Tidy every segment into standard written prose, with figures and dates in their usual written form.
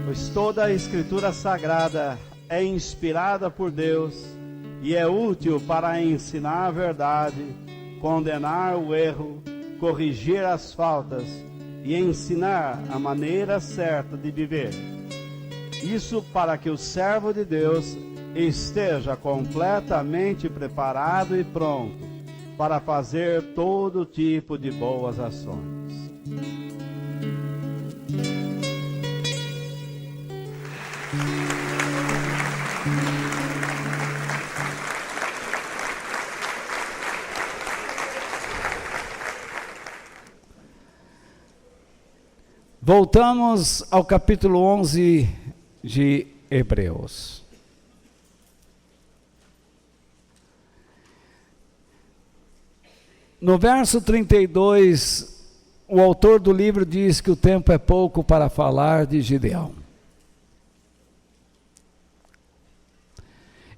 Pois toda a Escritura Sagrada é inspirada por Deus e é útil para ensinar a verdade, condenar o erro, corrigir as faltas e ensinar a maneira certa de viver. Isso para que o servo de Deus esteja completamente preparado e pronto para fazer todo tipo de boas ações. Voltamos ao capítulo 11 de Hebreus. No verso 32, o autor do livro diz que o tempo é pouco para falar de Gideão.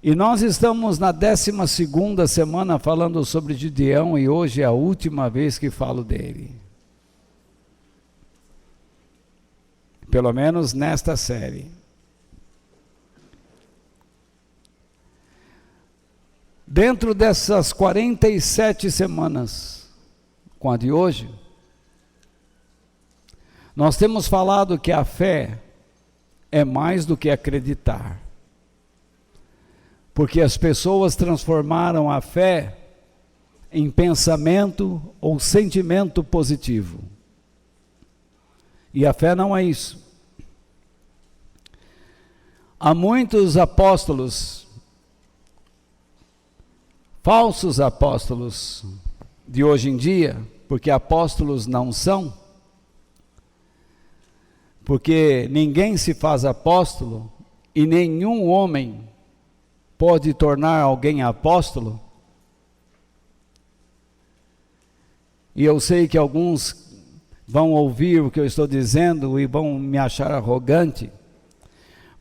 E nós estamos na 12ª semana falando sobre Gideão e hoje é a última vez que falo dele. Pelo menos nesta série. Dentro dessas 47 semanas, com a de hoje, nós temos falado que a fé é mais do que acreditar. Porque as pessoas transformaram a fé em pensamento ou sentimento positivo. E a fé não é isso. Há muitos apóstolos, falsos apóstolos de hoje em dia, porque apóstolos não são, porque ninguém se faz apóstolo e nenhum homem pode tornar alguém apóstolo. E eu sei que alguns vão ouvir o que eu estou dizendo e vão me achar arrogante,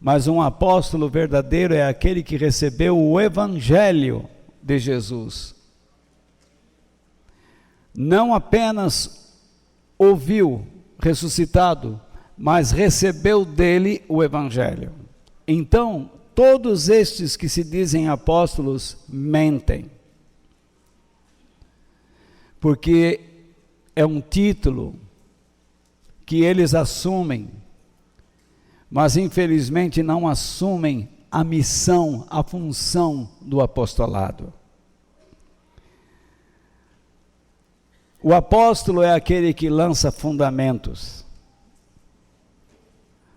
mas um apóstolo verdadeiro é aquele que recebeu o evangelho de Jesus. Não apenas ouviu ressuscitado, mas recebeu dele o evangelho. Então, todos estes que se dizem apóstolos mentem. Porque é um título que eles assumem, mas infelizmente não assumem a missão, a função do apostolado. O apóstolo é aquele que lança fundamentos,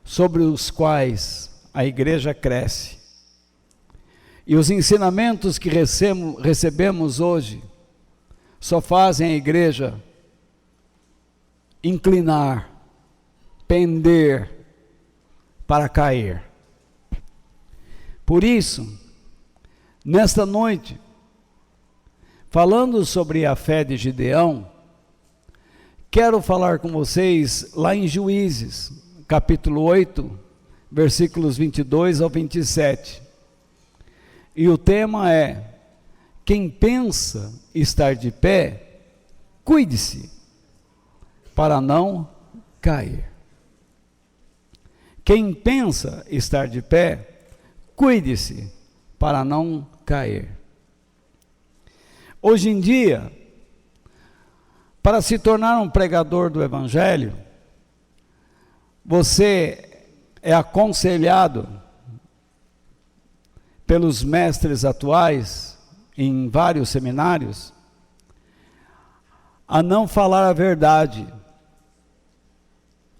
sobre os quais a igreja cresce. E os ensinamentos que recebemos hoje, só fazem a igreja inclinar, pender para cair. Por isso, nesta noite, falando sobre a fé de Gideão, quero falar com vocês lá em Juízes, capítulo 8, versículos 22 ao 27. E o tema é: quem pensa estar de pé, cuide-se para não cair. Quem pensa estar de pé, cuide-se para não cair. Hoje em dia, para se tornar um pregador do Evangelho, você é aconselhado pelos mestres atuais, em vários seminários, a não falar a verdade,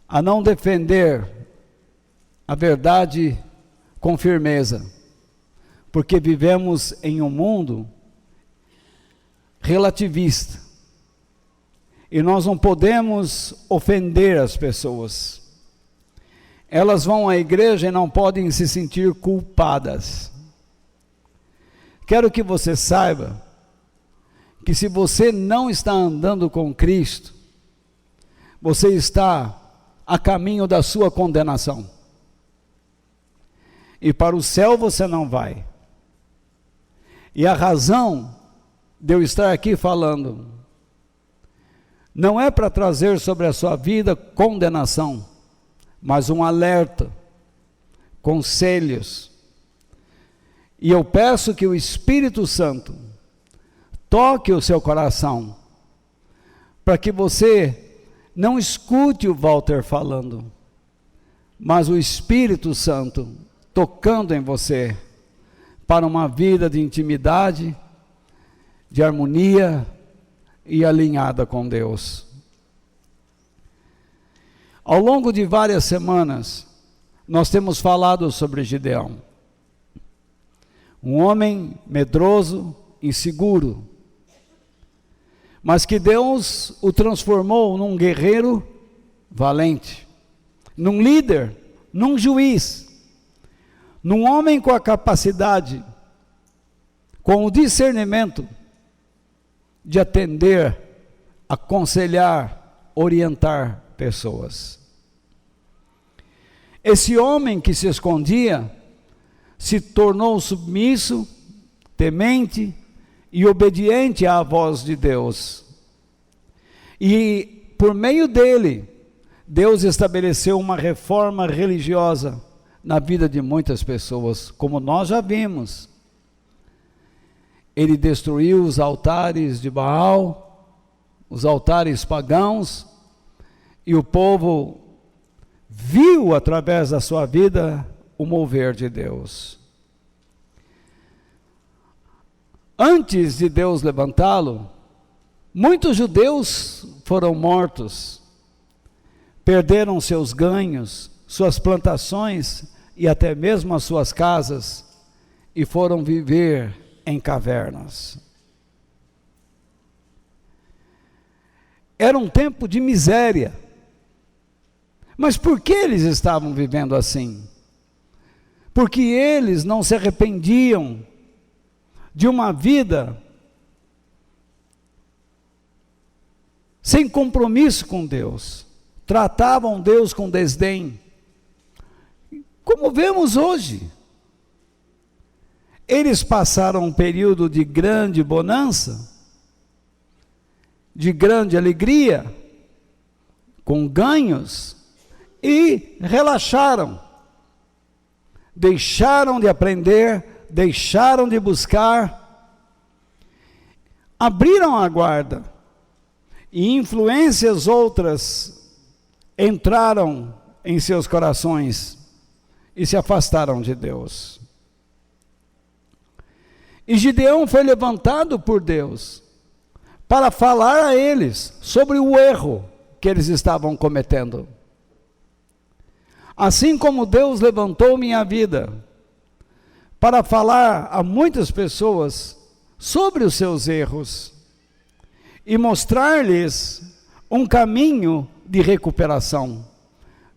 a não defender a verdade com firmeza, porque vivemos em um mundo relativista, e nós não podemos ofender as pessoas. elas vão à igreja e não podem se sentir culpadas. Quero que você saiba que se você não está andando com Cristo, você está a caminho da sua condenação. E para o céu você não vai. E a razão de eu estar aqui falando não é para trazer sobre a sua vida condenação, mas um alerta, conselhos. E eu peço que o Espírito Santo toque o seu coração, para que você não escute o Walter falando, mas o Espírito Santo tocando em você, para uma vida de intimidade, de harmonia e alinhada com Deus. Ao longo de várias semanas, nós temos falado sobre Gideão. Um homem medroso, inseguro, mas que Deus o transformou num guerreiro valente, num líder, num juiz, num homem com a capacidade, com o discernimento de atender, aconselhar, orientar pessoas. Esse homem que se escondia se tornou submisso, temente e obediente à voz de Deus. E por meio dele, Deus estabeleceu uma reforma religiosa na vida de muitas pessoas, como nós já vimos. Ele destruiu os altares de Baal, os altares pagãos, e o povo viu através da sua vida o mover de Deus. Antes de Deus levantá-lo, muitos judeus foram mortos, perderam seus ganhos, suas plantações e até mesmo as suas casas, e foram viver em cavernas. Era um tempo de miséria. Mas por que eles estavam vivendo assim? Porque eles não se arrependiam de uma vida sem compromisso com Deus. Tratavam Deus com desdém, como vemos hoje. Eles passaram um período de grande bonança, de grande alegria, com ganhos, e relaxaram, deixaram de aprender, deixaram de buscar, abriram a guarda, e influências outras entraram em seus corações e se afastaram de Deus. E Gideão foi levantado por Deus para falar a eles sobre o erro que eles estavam cometendo. Assim como Deus levantou minha vida para falar a muitas pessoas sobre os seus erros e mostrar-lhes um caminho de recuperação,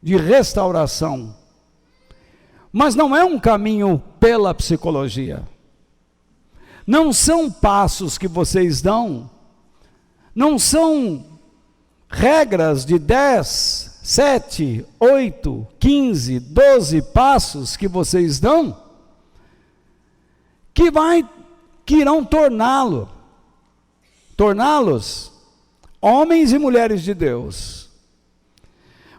de restauração. Mas não é um caminho pela psicologia. Não são passos que vocês dão, não são regras de 10, 7, 8, 15, 12 passos que vocês dão, que irão torná-los homens e mulheres de Deus.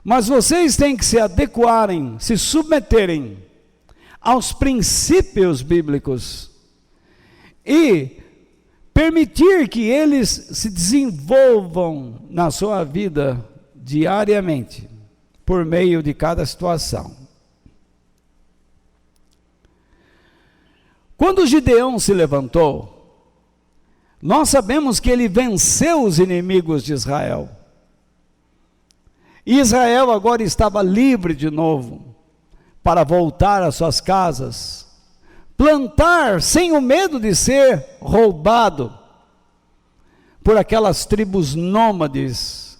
Mas vocês têm que se adequarem, se submeterem aos princípios bíblicos e permitir que eles se desenvolvam na sua vida diariamente, por meio de cada situação. Quando Gideão se levantou, nós sabemos que ele venceu os inimigos de Israel. E Israel agora estava livre de novo, para voltar às suas casas, plantar sem o medo de ser roubado por aquelas tribos nômades,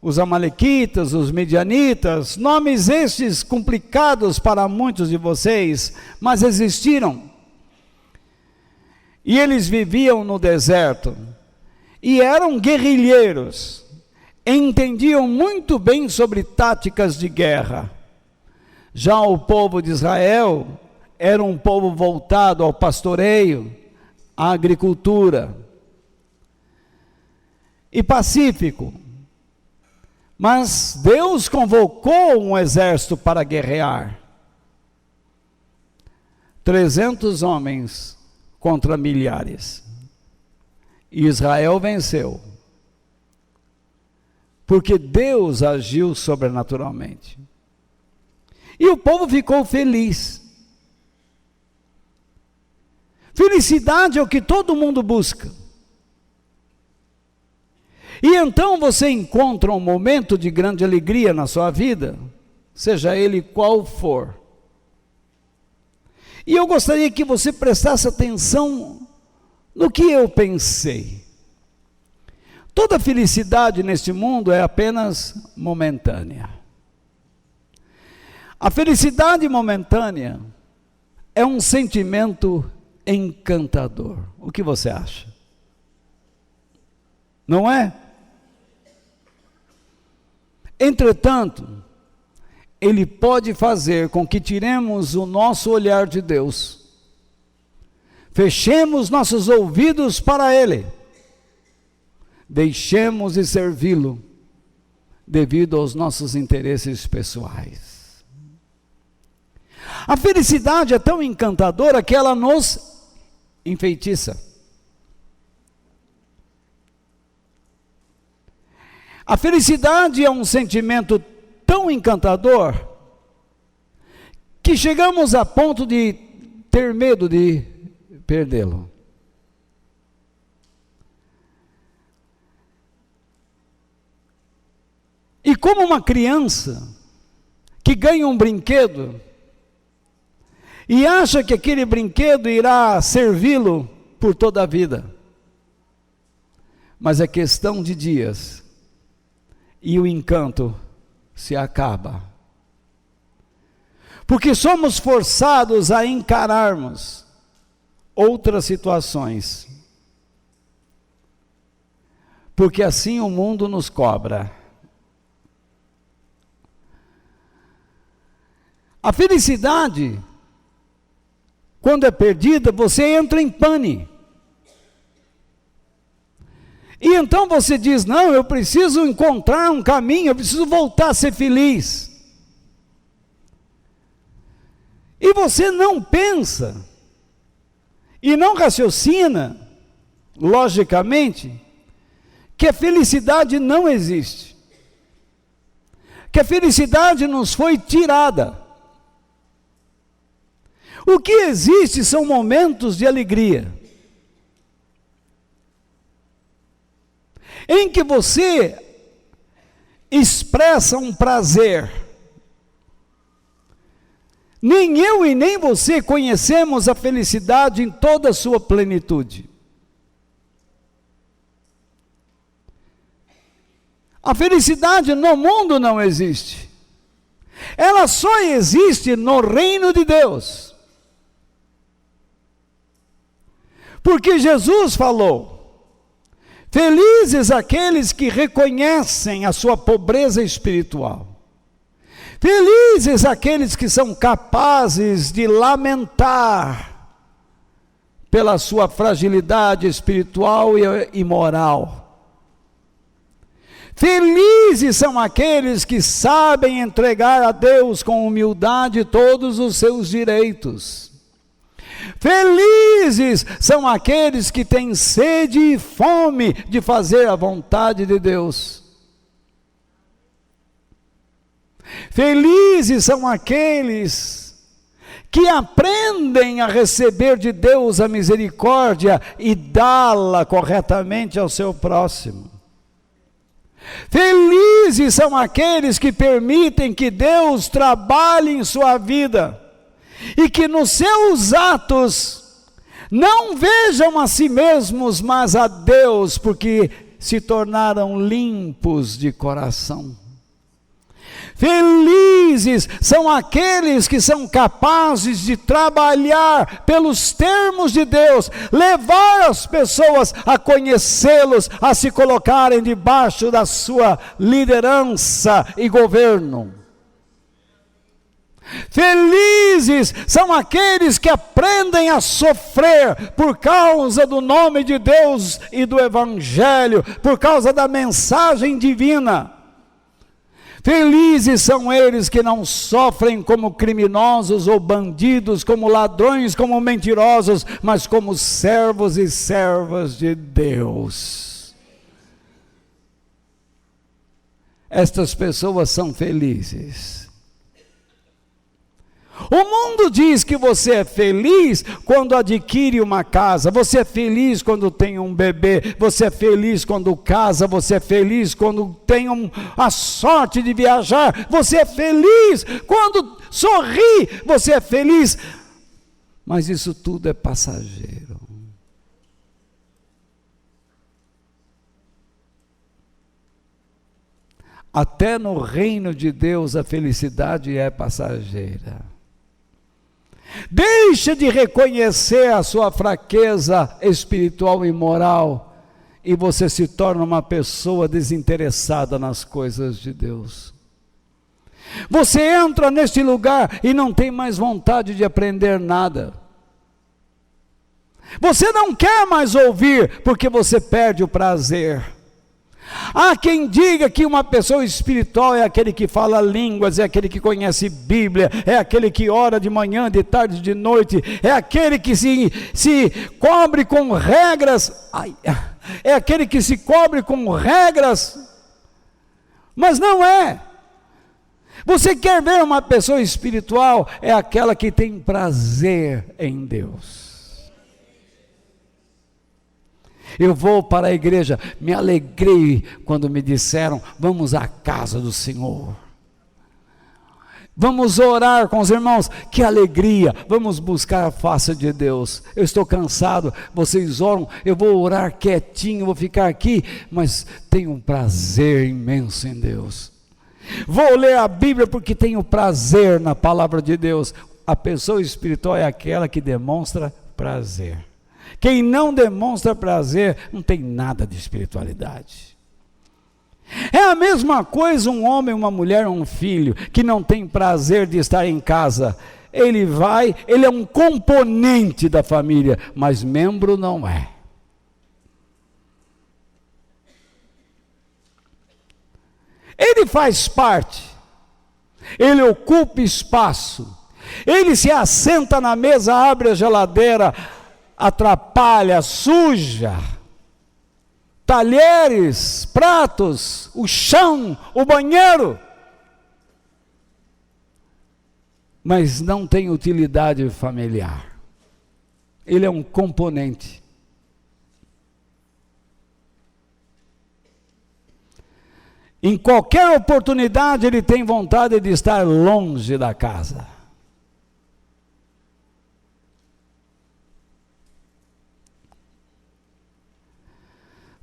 os amalequitas, os midianitas, nomes estes complicados para muitos de vocês, mas existiram. E eles viviam no deserto, e eram guerrilheiros, entendiam muito bem sobre táticas de guerra. Já o povo de Israel era um povo voltado ao pastoreio, à agricultura, e pacífico. Mas Deus convocou um exército para guerrear. 300 homens contra milhares. E Israel venceu. Porque Deus agiu sobrenaturalmente. E o povo ficou feliz. Felicidade é o que todo mundo busca. E então você encontra um momento de grande alegria na sua vida, seja ele qual for. E eu gostaria que você prestasse atenção no que eu pensei. Toda felicidade neste mundo é apenas momentânea. A felicidade momentânea é um sentimento encantador. O que você acha? Não é? Entretanto, ele pode fazer com que tiremos o nosso olhar de Deus, fechemos nossos ouvidos para Ele, deixemos de servi-lo devido aos nossos interesses pessoais. A felicidade é tão encantadora que ela nos enfeitiça. A felicidade é um sentimento tão encantador que chegamos a ponto de ter medo de perdê-lo. E como uma criança que ganha um brinquedo e acha que aquele brinquedo irá servi-lo por toda a vida, mas é questão de dias e o encanto se acaba. Porque somos forçados a encararmos outras situações. Porque assim o mundo nos cobra. A felicidade, quando é perdida, você entra em pane. E então você diz, não, eu preciso encontrar um caminho, eu preciso voltar a ser feliz. E você não pensa, e não raciocina, logicamente, que a felicidade não existe. Que a felicidade nos foi tirada. O que existe são momentos de alegria, em que você expressa um prazer. Nem eu e nem você conhecemos a felicidade em toda a sua plenitude. A felicidade no mundo não existe. Ela só existe no reino de Deus. Porque Jesus falou: felizes aqueles que reconhecem a sua pobreza espiritual. Felizes aqueles que são capazes de lamentar pela sua fragilidade espiritual e moral. Felizes são aqueles que sabem entregar a Deus com humildade todos os seus direitos. Felizes são aqueles que têm sede e fome de fazer a vontade de Deus. Felizes são aqueles que aprendem a receber de Deus a misericórdia e dá-la corretamente ao seu próximo. Felizes são aqueles que permitem que Deus trabalhe em sua vida e que nos seus atos não vejam a si mesmos, mas a Deus, porque se tornaram limpos de coração. Felizes são aqueles que são capazes de trabalhar pelos termos de Deus, levar as pessoas a conhecê-los, a se colocarem debaixo da sua liderança e governo. Felizes são aqueles que aprendem a sofrer por causa do nome de Deus e do Evangelho, por causa da mensagem divina. Felizes são eles que não sofrem como criminosos ou bandidos, como ladrões, como mentirosos, mas como servos e servas de Deus. Estas pessoas são felizes. O mundo diz que você é feliz quando adquire uma casa, você é feliz quando tem um bebê, você é feliz quando casa, você é feliz quando tem a sorte de viajar, você é feliz quando sorri, você é feliz. Mas isso tudo é passageiro. Até no reino de Deus a felicidade é passageira. Deixa de reconhecer a sua fraqueza espiritual e moral e você se torna uma pessoa desinteressada nas coisas de Deus. Você entra neste lugar e não tem mais vontade de aprender nada. Você não quer mais ouvir porque você perde o prazer. Há quem diga que uma pessoa espiritual é aquele que fala línguas, é aquele que conhece Bíblia, é aquele que ora de manhã, de tarde, de noite, é aquele que se cobre com regras, é aquele que se cobre com regras, mas não é. Você quer ver uma pessoa espiritual? É aquela que tem prazer em Deus. Eu vou para a igreja, me alegrei quando me disseram, vamos à casa do Senhor. Vamos orar com os irmãos, que alegria, vamos buscar a face de Deus. Eu estou cansado, vocês oram, eu vou orar quietinho, vou ficar aqui, mas tenho um prazer imenso em Deus. Vou ler a Bíblia porque tenho prazer na palavra de Deus. A pessoa espiritual é aquela que demonstra prazer. Quem não demonstra prazer não tem nada de espiritualidade. É a mesma coisa um homem, uma mulher, um filho que não tem prazer de estar em casa. Ele é um componente da família, mas membro não é. Ele faz parte, ele ocupa espaço, ele se assenta na mesa, abre a geladeira, atrapalha, suja, talheres, pratos, o chão, o banheiro, mas não tem utilidade familiar. Ele é um componente. Em qualquer oportunidade ele tem vontade de estar longe da casa.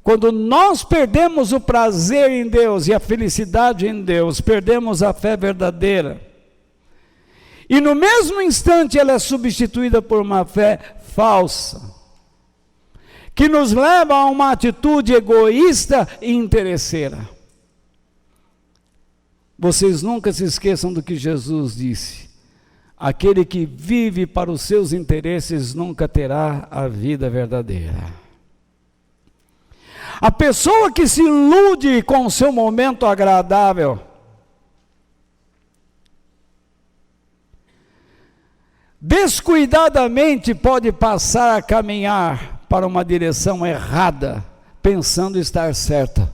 Quando nós perdemos o prazer em Deus e a felicidade em Deus, perdemos a fé verdadeira. E no mesmo instante ela é substituída por uma fé falsa, que nos leva a uma atitude egoísta e interesseira. Vocês nunca se esqueçam do que Jesus disse: aquele que vive para os seus interesses nunca terá a vida verdadeira. A pessoa que se ilude com o seu momento agradável, descuidadamente pode passar a caminhar para uma direção errada, pensando estar certa.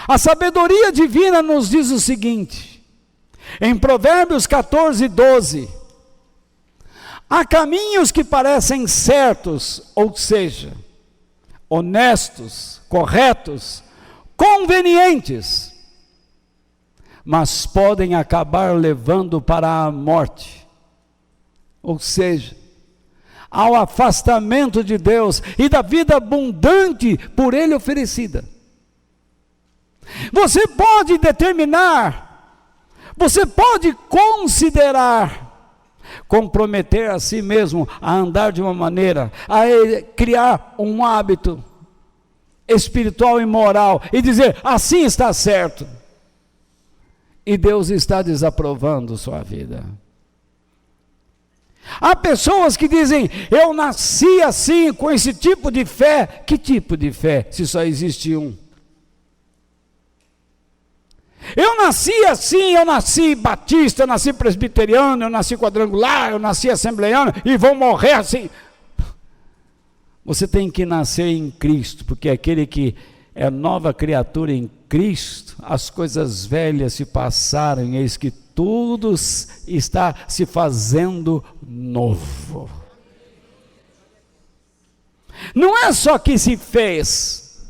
A sabedoria divina nos diz o seguinte, em Provérbios 14:12, há caminhos que parecem certos, ou seja, honestos, corretos, convenientes, mas podem acabar levando para a morte. Ou seja, ao afastamento de Deus e da vida abundante por Ele oferecida. Você pode determinar, você pode considerar, comprometer a si mesmo a andar de uma maneira, a criar um hábito espiritual e moral e dizer, assim está certo. E Deus está desaprovando sua vida. Há pessoas que dizem, eu nasci assim, com esse tipo de fé. Que tipo de fé, se só existe um? Eu nasci assim, eu nasci batista, eu nasci presbiteriano, eu nasci quadrangular, eu nasci assembleiano e vou morrer assim. Você tem que nascer em Cristo, porque aquele que é nova criatura em Cristo, as coisas velhas se passaram, e eis que tudo está se fazendo novo. Não é só que se fez,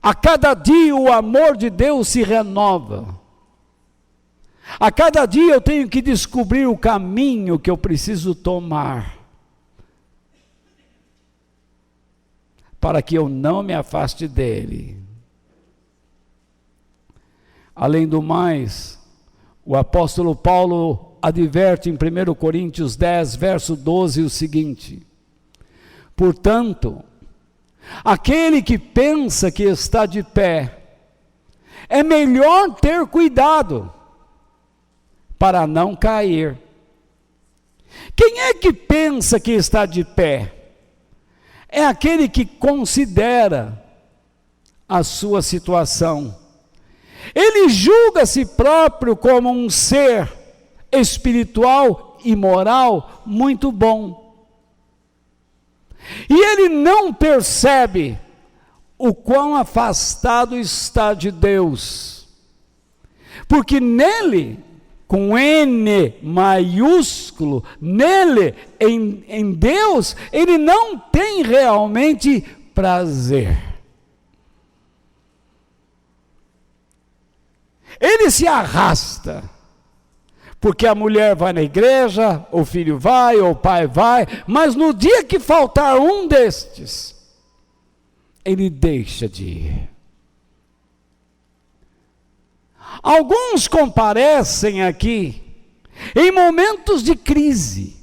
a cada dia o amor de Deus se renova. A cada dia eu tenho que descobrir o caminho que eu preciso tomar, para que eu não me afaste dele. Além do mais, o apóstolo Paulo adverte em 1 Coríntios 10, verso 12, o seguinte: portanto, aquele que pensa que está de pé, é melhor ter cuidado para não cair. Quem é que pensa que está de pé? É aquele que considera a sua situação. Ele julga a si próprio como um ser espiritual e moral muito bom. E ele não percebe o quão afastado está de Deus. Porque nele, com N maiúsculo, nele, em Deus, ele não tem realmente prazer. Ele se arrasta, porque a mulher vai na igreja, o filho vai, o pai vai, mas no dia que faltar um destes, ele deixa de ir. Alguns comparecem aqui em momentos de crise.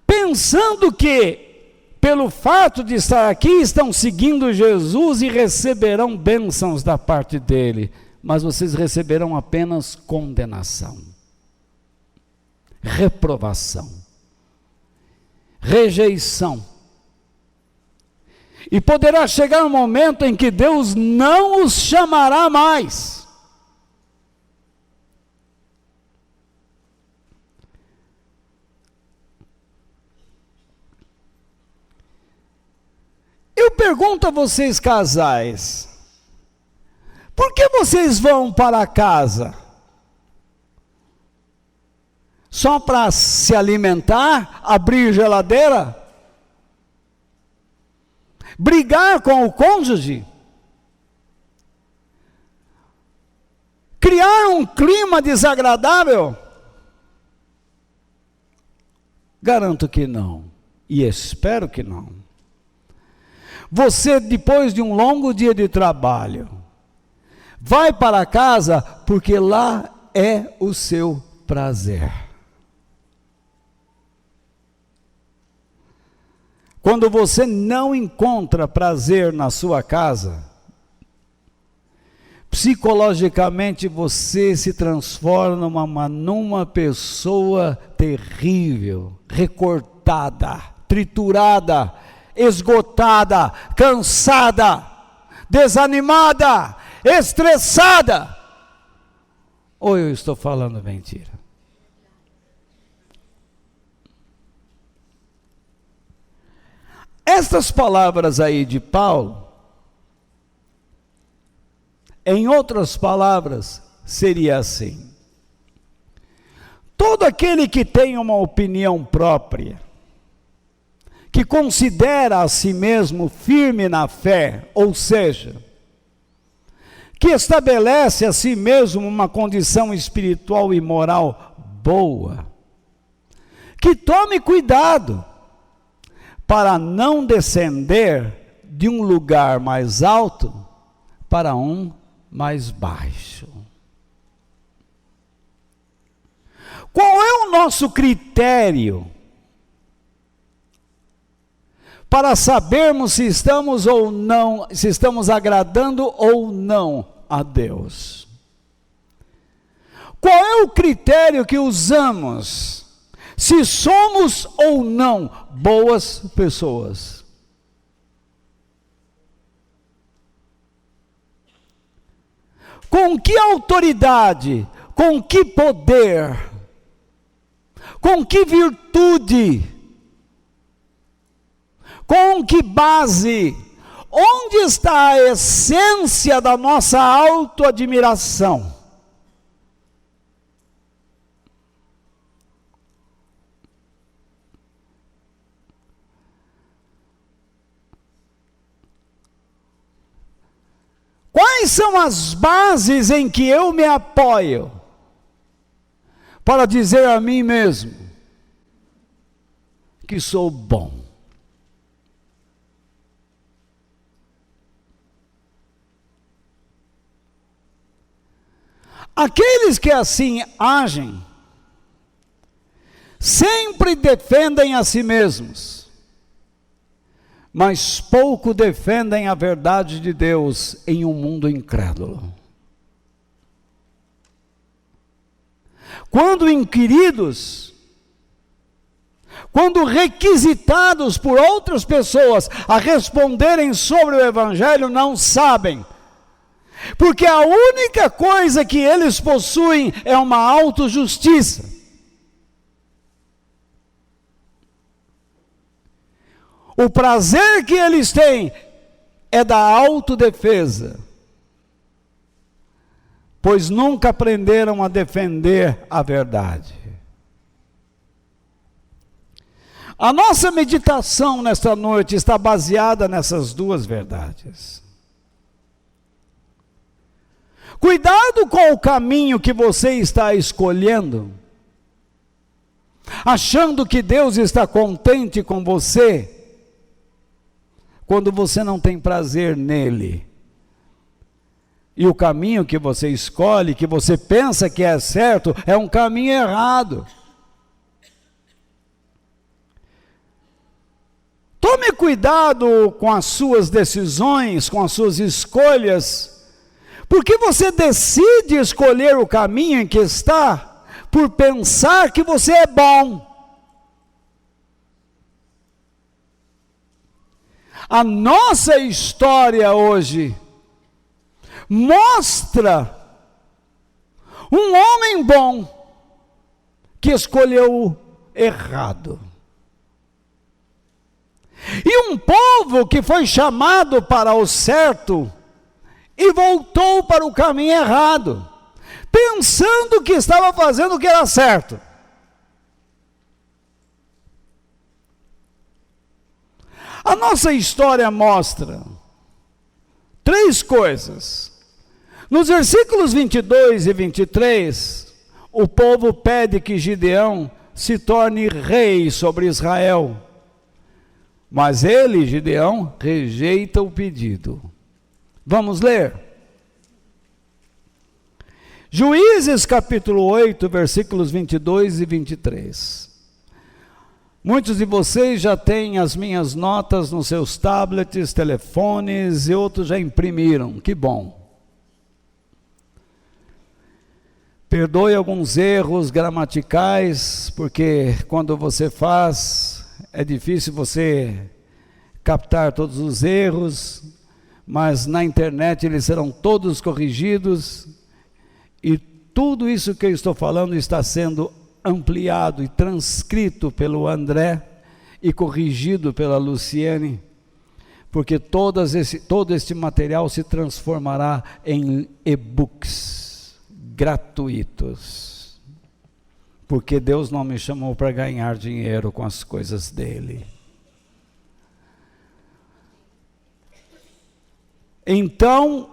Pensando que, pelo fato de estar aqui, estão seguindo Jesus e receberão bênçãos da parte dele, mas vocês receberão apenas condenação, reprovação, rejeição. E poderá chegar um momento em que Deus não os chamará mais. Eu pergunto a vocês, casais, por que vocês vão para casa? Só para se alimentar, abrir geladeira? Brigar com o cônjuge? Criar um clima desagradável? Garanto que não, e espero que não. Você, depois de um longo dia de trabalho, vai para casa porque lá é o seu prazer. Quando você não encontra prazer na sua casa, psicologicamente você se transforma numa pessoa terrível, recortada, triturada, esgotada, cansada, desanimada, estressada. Ou eu estou falando mentira? Estas palavras aí de Paulo, em outras palavras, seria assim: todo aquele que tem uma opinião própria, que considera a si mesmo firme na fé, ou seja, que estabelece a si mesmo uma condição espiritual e moral boa, que tome cuidado para não descender de um lugar mais alto para um mais baixo. Qual é o nosso critério para sabermos se estamos ou não, se estamos agradando ou não a Deus? Qual é o critério que usamos se somos ou não boas pessoas? Com que autoridade, com que poder, com que virtude, com que base, onde está a essência da nossa autoadmiração? Quais são as bases em que eu me apoio para dizer a mim mesmo que sou bom? Aqueles que assim agem sempre defendem a si mesmos, mas pouco defendem a verdade de Deus em um mundo incrédulo. Quando inquiridos, quando requisitados por outras pessoas a responderem sobre o Evangelho, não sabem, porque a única coisa que eles possuem é uma autojustiça. O prazer que eles têm é da autodefesa, pois nunca aprenderam a defender a verdade. A nossa meditação nesta noite está baseada nessas duas verdades. Cuidado com o caminho que você está escolhendo, achando que Deus está contente com você, quando você não tem prazer nele. E o caminho que você escolhe, que você pensa que é certo, é um caminho errado. Tome cuidado com as suas decisões, com as suas escolhas, porque você decide escolher o caminho em que está, por pensar que você é bom. A nossa história hoje mostra um homem bom que escolheu errado. E um povo que foi chamado para o certo e voltou para o caminho errado, pensando que estava fazendo o que era certo. A nossa história mostra três coisas. Nos versículos 22 e 23, o povo pede que Gideão se torne rei sobre Israel. Mas ele, Gideão, rejeita o pedido. Vamos ler. Juízes capítulo 8, versículos 22 e 23. Muitos de vocês já têm as minhas notas nos seus tablets, telefones, e outros já imprimiram, que bom. Perdoe alguns erros gramaticais, porque quando você faz, é difícil você captar todos os erros, mas na internet eles serão todos corrigidos, e tudo isso que eu estou falando está sendo ampliado e transcrito pelo André e corrigido pela Luciane, porque todo este material se transformará em e-books gratuitos, porque Deus não me chamou para ganhar dinheiro com as coisas dele. Então,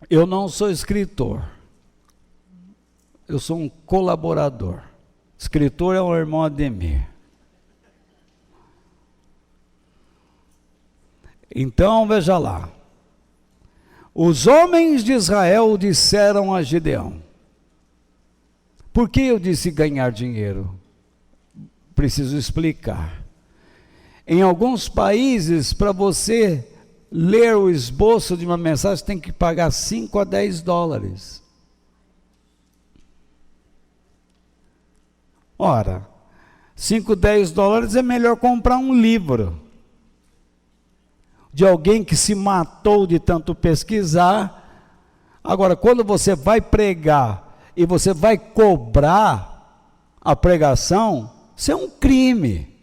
Eu não sou escritor. Eu sou um colaborador. Escritor é o irmão Ademir. Então, veja lá. Os homens de Israel disseram a Gideão. Por que eu disse ganhar dinheiro? Preciso explicar. Em alguns países, para você ler o esboço de uma mensagem, tem que pagar 5 a 10 dólares. Ora, 5, 10 dólares é melhor comprar um livro de alguém que se matou de tanto pesquisar. Agora, quando você vai pregar e você vai cobrar a pregação, isso é um crime.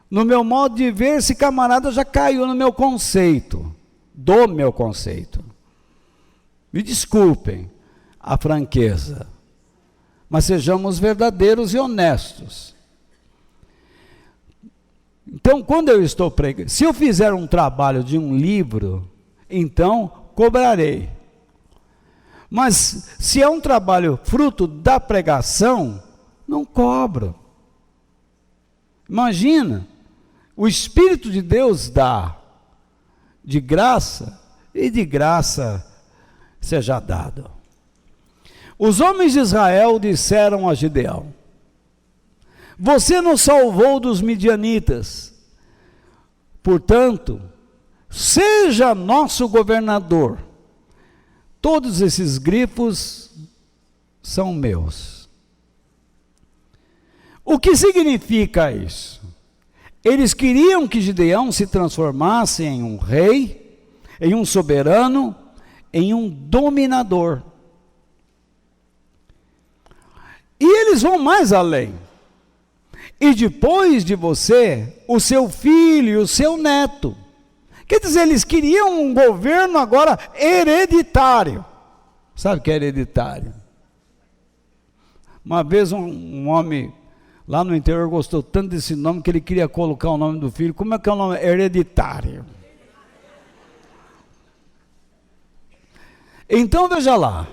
No meu modo de ver, esse camarada já caiu no meu conceito, do meu conceito. Me desculpem a franqueza, mas sejamos verdadeiros e honestos. Então, quando eu estou pregando, se eu fizer um trabalho de um livro, então cobrarei. Mas se é um trabalho fruto da pregação, não cobro. Imagina, o Espírito de Deus dá de graça, e de graça seja dado. Os homens de Israel disseram a Gideão: você nos salvou dos midianitas, portanto, seja nosso governador. Todos esses grifos são meus. O que significa isso? Eles queriam que Gideão se transformasse em um rei, em um soberano, em um dominador. E eles vão mais além. E depois de você, o seu filho e o seu neto. Quer dizer, eles queriam um governo agora hereditário. Sabe o que é hereditário? Uma vez um homem lá no interior gostou tanto desse nome que ele queria colocar o nome do filho. Como é que é o nome? Hereditário. Então veja lá.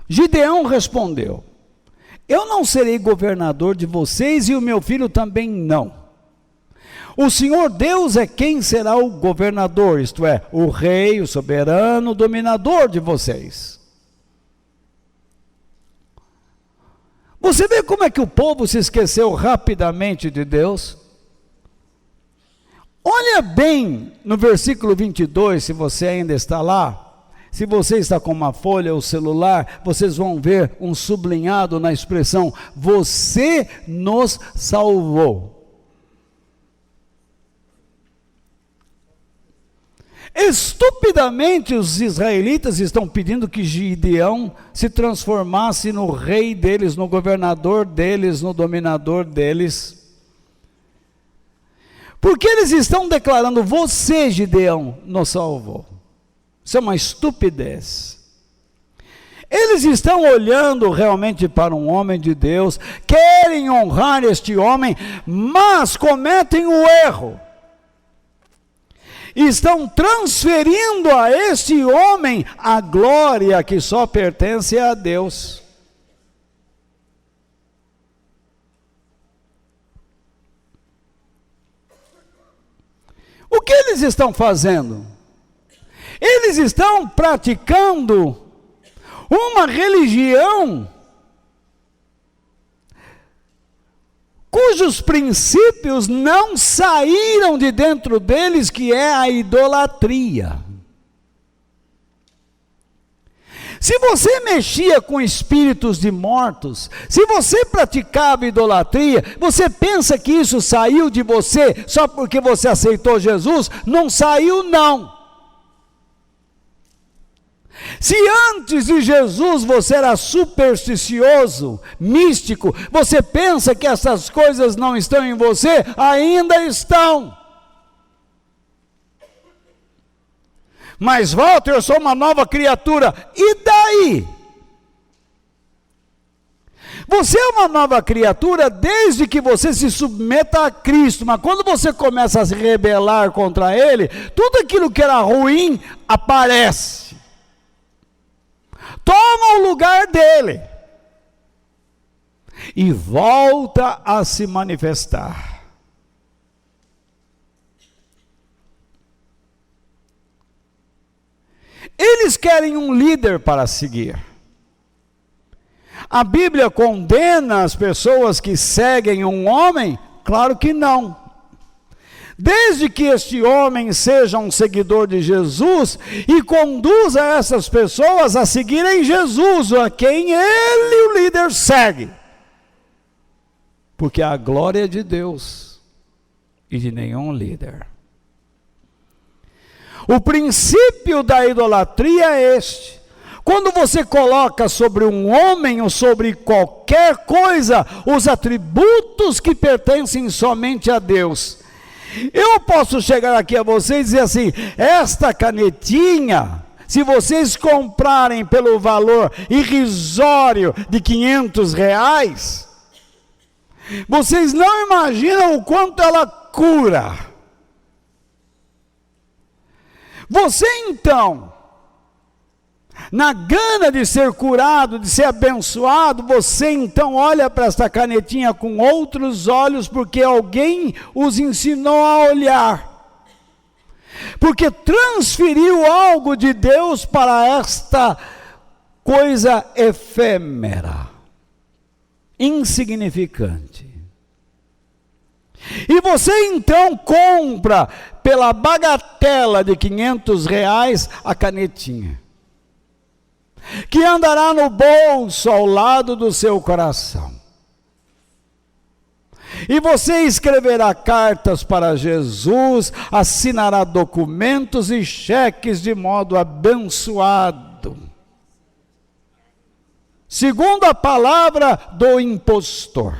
Gideão respondeu: eu não serei governador de vocês e o meu filho também não. O Senhor Deus é quem será o governador, isto é, o rei, o soberano, o dominador de vocês. Você vê como é que o povo se esqueceu rapidamente de Deus? Olha bem no versículo 22, se você ainda está lá. Se você está com uma folha ou celular, vocês vão ver um sublinhado na expressão: você nos salvou. Estupidamente os israelitas estão pedindo que Gideão se transformasse no rei deles, no governador deles, no dominador deles. Porque eles estão declarando: você, Gideão, nos salvou. Isso é uma estupidez. Eles estão olhando realmente para um homem de Deus, querem honrar este homem, mas cometem o erro. Estão transferindo a este homem a glória que só pertence a Deus. O que eles estão fazendo? Eles estão praticando uma religião cujos princípios não saíram de dentro deles, que é a idolatria. Se você mexia com espíritos de mortos, se você praticava idolatria, você pensa que isso saiu de você só porque você aceitou Jesus? Não saiu, não. Se antes de Jesus você era supersticioso, místico, você pensa que essas coisas não estão em você? Ainda estão. Mas Walter, eu sou uma nova criatura. E daí? Você é uma nova criatura desde que você se submeta a Cristo, mas quando você começa a se rebelar contra Ele, tudo aquilo que era ruim aparece. Toma o lugar dele e volta a se manifestar. Eles querem um líder para seguir. A Bíblia condena as pessoas que seguem um homem? Claro que não. Desde que este homem seja um seguidor de Jesus e conduza essas pessoas a seguirem Jesus, a quem ele, o líder, segue. Porque a glória é de Deus e de nenhum líder. O princípio da idolatria é este. Quando você coloca sobre um homem ou sobre qualquer coisa os atributos que pertencem somente a Deus. Eu posso chegar aqui a vocês e dizer assim: esta canetinha, se vocês comprarem pelo valor irrisório de R$500, vocês não imaginam o quanto ela cura. Você então, na gana de ser curado, de ser abençoado, você então olha para esta canetinha com outros olhos, porque alguém os ensinou a olhar. Porque transferiu algo de Deus para esta coisa efêmera, insignificante. E você então compra pela bagatela de R$500 a canetinha, que andará no bolso ao lado do seu coração. E você escreverá cartas para Jesus, assinará documentos e cheques de modo abençoado, segundo a palavra do impostor.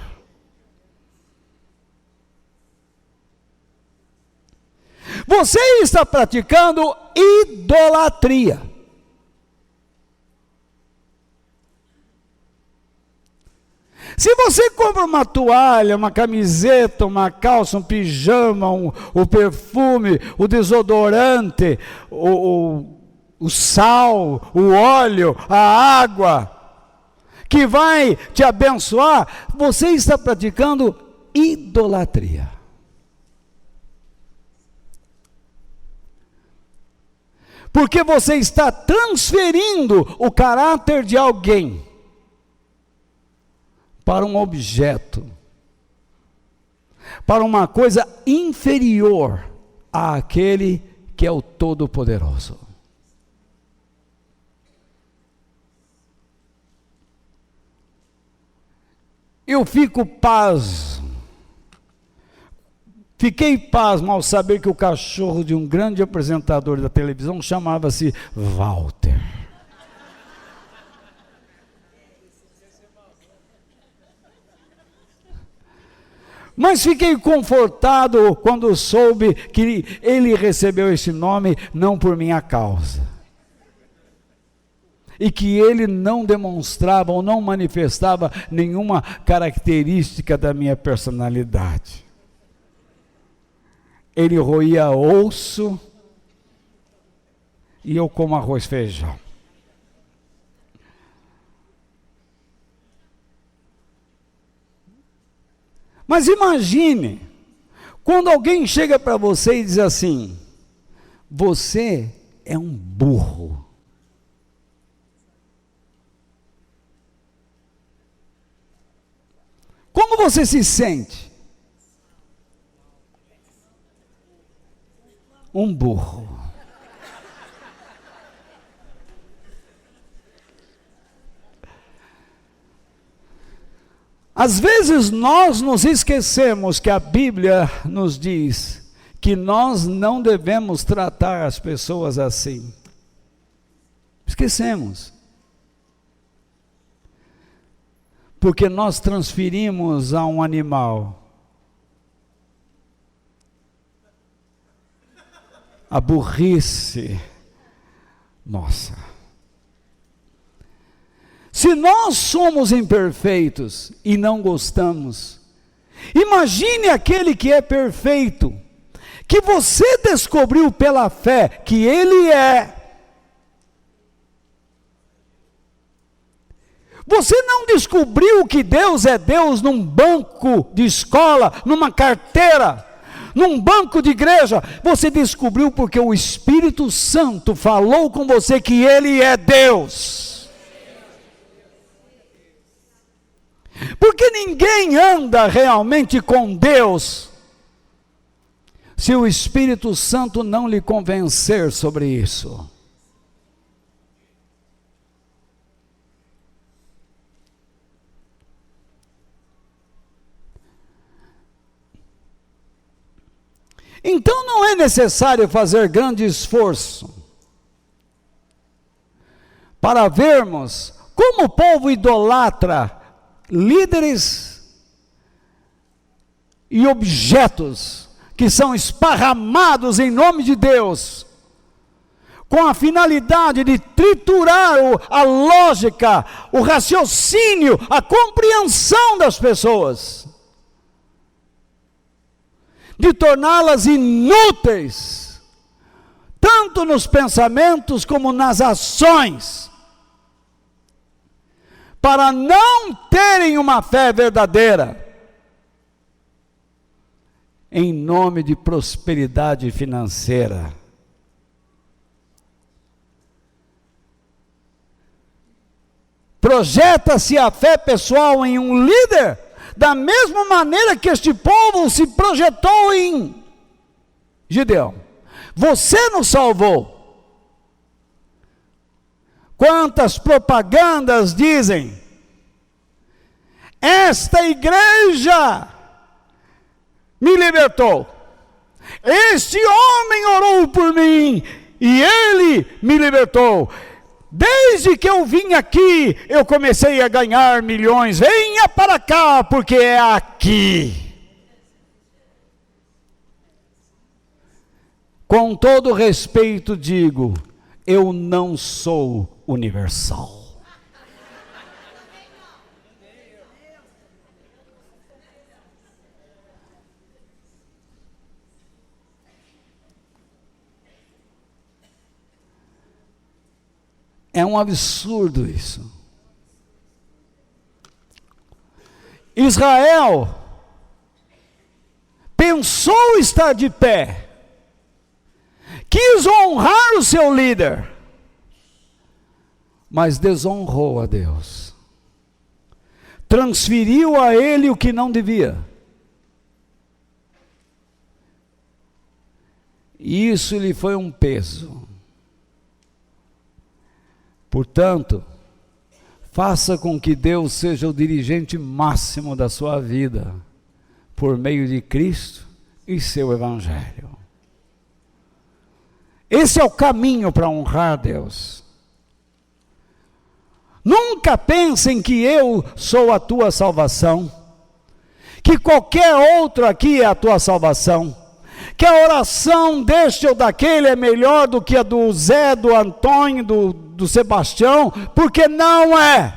Você está praticando idolatria. Se você compra uma toalha, uma camiseta, uma calça, um pijama, o perfume, o desodorante, o sal, o óleo, a água, que vai te abençoar, você está praticando idolatria. Porque você está transferindo o caráter de alguém para um objeto, para uma coisa inferior àquele que é o Todo-Poderoso. Eu fiquei pasmo ao saber que o cachorro de um grande apresentador da televisão chamava-se Walter. Mas fiquei confortado quando soube que ele recebeu esse nome não por minha causa. E que ele não demonstrava ou não manifestava nenhuma característica da minha personalidade. Ele roía osso e eu como arroz e feijão. Mas imagine, quando alguém chega para você e diz assim: você é um burro. Como você se sente? Um burro. Às vezes nós nos esquecemos que a Bíblia nos diz que nós não devemos tratar as pessoas assim. Esquecemos. Porque nós transferimos a um animal a burrice nossa. Se nós somos imperfeitos e não gostamos, imagine aquele que é perfeito, que você descobriu pela fé que ele é. Você não descobriu que Deus é Deus num banco de escola, numa carteira, num banco de igreja. Você descobriu porque o Espírito Santo falou com você que ele é Deus. Porque ninguém anda realmente com Deus se o Espírito Santo não lhe convencer sobre isso. Então não é necessário fazer grande esforço para vermos como o povo idolatra líderes e objetos que são esparramados em nome de Deus, com a finalidade de triturar a lógica, o raciocínio, a compreensão das pessoas, de torná-las inúteis, tanto nos pensamentos como nas ações, para não terem uma fé verdadeira, em nome de prosperidade financeira. Projeta-se a fé pessoal em um líder, da mesma maneira que este povo se projetou em Gideão. Você nos salvou. Quantas propagandas dizem: esta igreja me libertou, este homem orou por mim e ele me libertou. Desde que eu vim aqui, eu comecei a ganhar milhões. Venha para cá, porque é aqui. Com todo respeito digo, eu não sou universal. É um absurdo isso. Israel pensou estar de pé, quis honrar o seu líder, mas desonrou a Deus, transferiu a ele o que não devia. E isso lhe foi um peso. Portanto, faça com que Deus seja o dirigente máximo da sua vida, por meio de Cristo e seu Evangelho. Esse é o caminho para honrar Deus. Nunca pensem que eu sou a tua salvação, que qualquer outro aqui é a tua salvação, que a oração deste ou daquele é melhor do que a do Zé, do Antônio, do Sebastião, porque não é.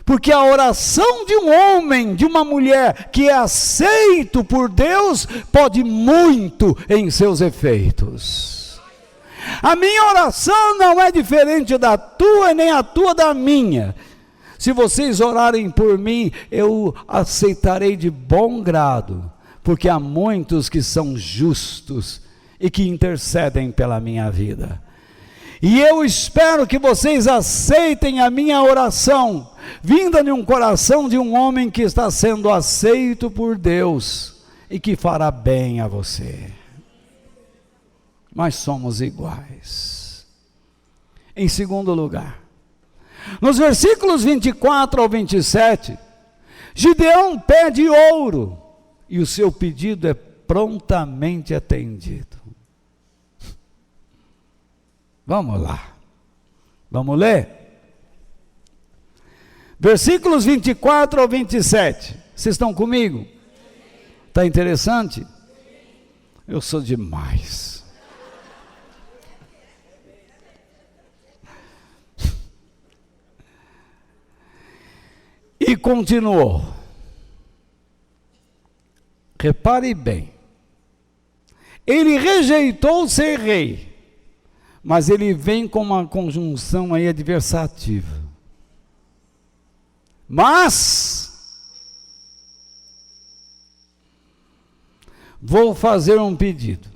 Porque a oração de um homem, de uma mulher que é aceito por Deus, pode muito em seus efeitos. A minha oração não é diferente da tua, nem a tua da minha. Se vocês orarem por mim, eu aceitarei de bom grado, porque há muitos que são justos e que intercedem pela minha vida. E eu espero que vocês aceitem a minha oração, vinda de um coração de um homem que está sendo aceito por Deus e que fará bem a você. Mas somos iguais. Em segundo lugar, nos versículos 24 ao 27, Gideão pede ouro e o seu pedido é prontamente atendido. Vamos lá, vamos ler? Versículos 24 ao 27, vocês estão comigo? Está interessante? Eu sou demais. continuou. Repare bem. Ele rejeitou ser rei, mas ele vem com uma conjunção aí adversativa. Mas vou fazer um pedido.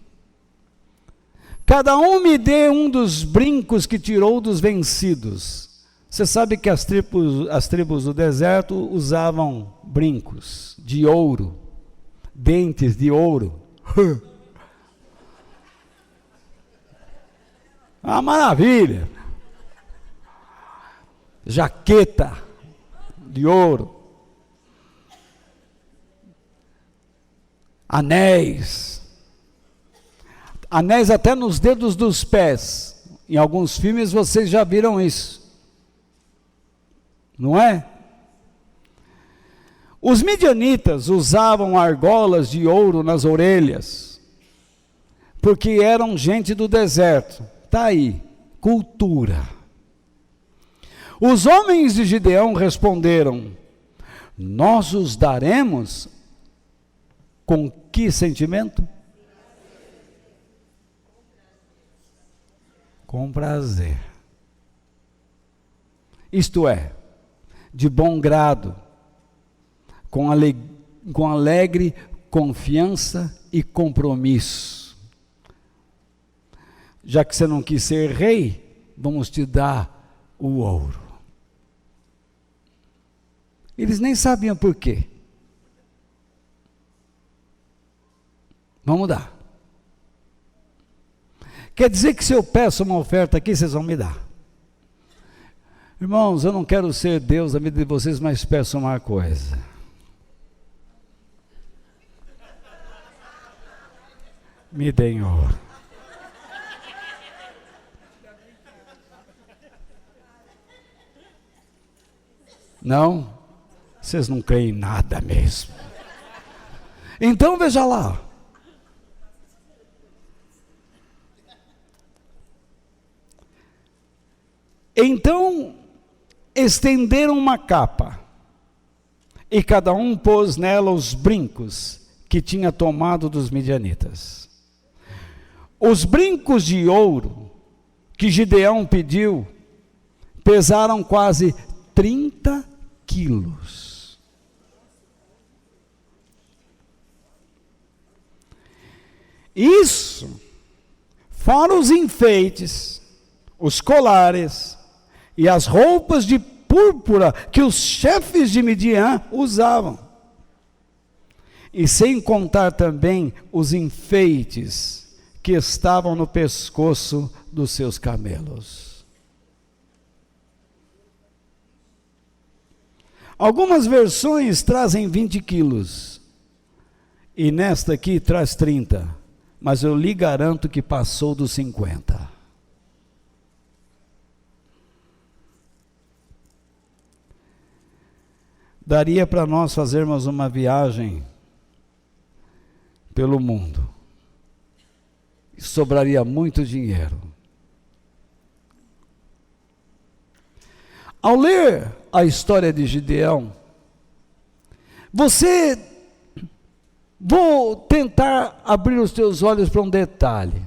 Cada um me dê um dos brincos que tirou dos vencidos. Você sabe que as tribos do deserto usavam brincos de ouro, dentes de ouro. Uma maravilha. Jaqueta de ouro. Anéis. Anéis até nos dedos dos pés. Em alguns filmes vocês já viram isso. Não é? Os midianitas usavam argolas de ouro nas orelhas, porque eram gente do deserto. Está aí, cultura. Os homens de Gideão responderam: nós os daremos com que sentimento? Com prazer. Isto é, de bom grado, com alegre confiança e compromisso. Já que você não quis ser rei, vamos te dar o ouro. Eles nem sabiam por quê. Vamos dar. Quer dizer que se eu peço uma oferta aqui, vocês vão me dar. Irmãos, eu não quero ser Deus da vida de vocês, mas peço uma coisa. Me deem ouro. Não? Vocês não creem em nada mesmo. Então veja lá. Então estenderam uma capa, e cada um pôs nela os brincos que tinha tomado dos midianitas. Os brincos de ouro que Gideão pediu pesaram quase 30 quilos. Isso, fora os enfeites, os colares e as roupas de púrpura que os chefes de Midian usavam. E sem contar também os enfeites que estavam no pescoço dos seus camelos. Algumas versões trazem 20 quilos, e nesta aqui traz 30, mas eu lhe garanto que passou dos 50. Daria para nós fazermos uma viagem pelo mundo, e sobraria muito dinheiro. Ao ler a história de Gideão, vou tentar abrir os teus olhos para um detalhe.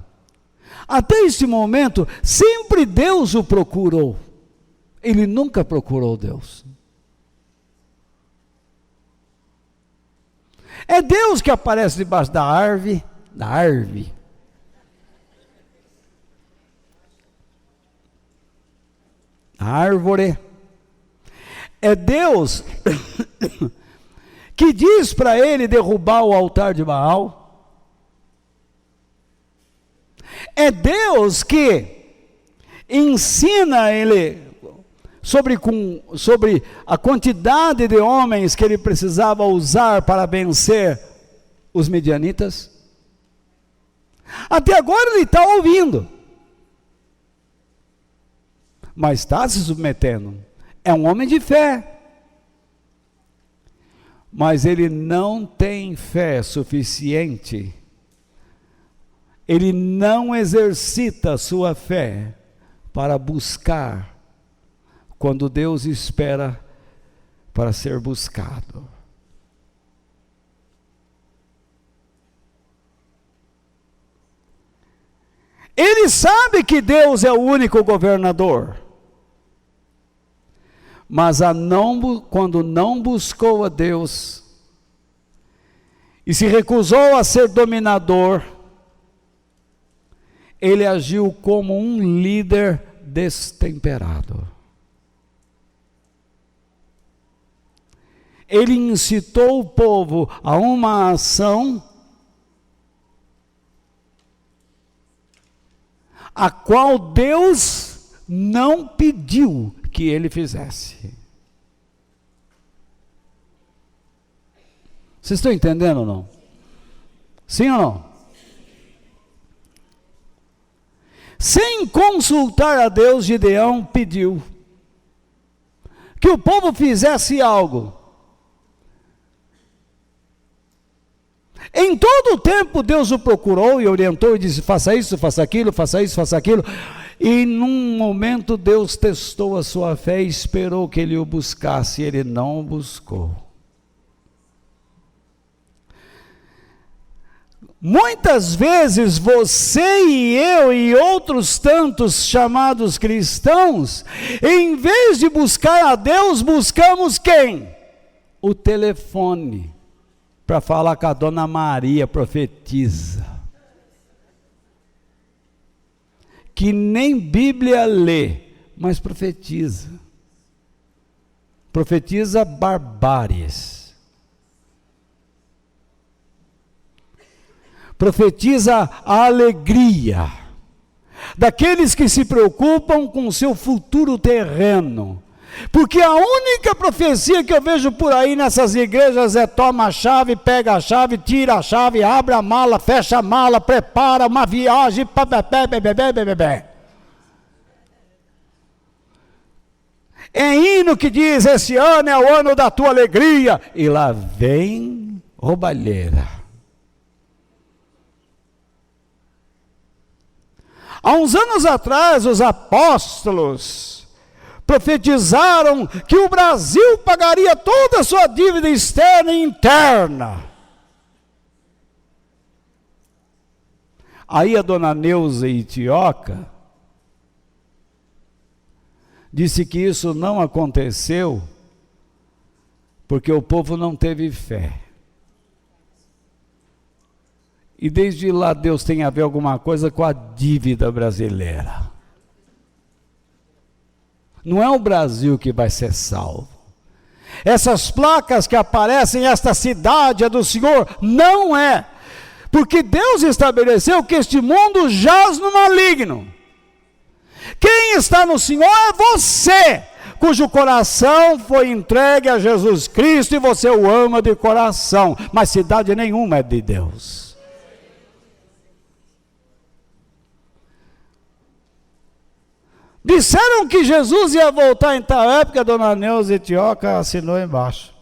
Até este momento, sempre Deus o procurou. Ele nunca procurou Deus. É Deus que aparece debaixo da árvore, É Deus que diz para ele derrubar o altar de Baal. É Deus que ensina ele sobre a quantidade de homens que ele precisava usar para vencer os midianitas. Até agora ele está ouvindo, mas está se submetendo. É um homem de fé, mas ele não tem fé suficiente. Ele não exercita a sua fé para buscar quando Deus espera para ser buscado. Ele sabe que Deus é o único governador. Mas quando não buscou a Deus e se recusou a ser dominador, ele agiu como um líder destemperado. Ele incitou o povo a uma ação a qual Deus não pediu que ele fizesse. Vocês estão entendendo ou não? Sim ou não? Sem consultar a Deus, Gideão pediu que o povo fizesse algo. Em todo o tempo Deus o procurou e orientou e disse: faça isso, faça aquilo, faça isso, faça aquilo. E num momento Deus testou a sua fé e esperou que ele o buscasse, e ele não o buscou. Muitas vezes você e eu e outros tantos chamados cristãos, em vez de buscar a Deus, buscamos quem? O telefone, para falar com a dona Maria, profetisa, que nem Bíblia lê, mas profetiza barbáries, profetiza a alegria daqueles que se preocupam com o seu futuro terreno. Porque a única profecia que eu vejo por aí nessas igrejas é: toma a chave, pega a chave, tira a chave, abre a mala, fecha a mala, prepara uma viagem, É hino que diz: esse ano é o ano da tua alegria, e lá vem roubalheira. Há uns anos atrás, os apóstolos profetizaram que o Brasil pagaria toda a sua dívida externa e interna. Aí a dona Neuza Itioca disse que isso não aconteceu porque o povo não teve fé. E desde lá Deus tem a ver alguma coisa com a dívida brasileira. Não é o Brasil que vai ser salvo. Essas placas que aparecem, esta cidade é do Senhor, não é. Porque Deus estabeleceu que este mundo jaz no maligno. Quem está no Senhor é você, cujo coração foi entregue a Jesus Cristo e você o ama de coração. Mas cidade nenhuma é de Deus. Disseram que Jesus ia voltar em tal época, a dona Neuza Itioca assinou embaixo.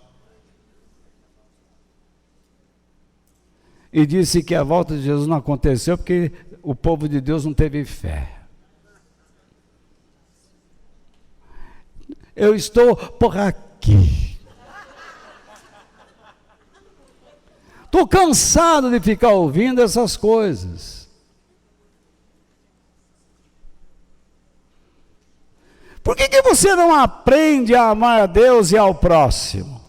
E disse que a volta de Jesus não aconteceu porque o povo de Deus não teve fé. Eu estou por aqui. Estou cansado de ficar ouvindo essas coisas. Por que você não aprende a amar a Deus e ao próximo?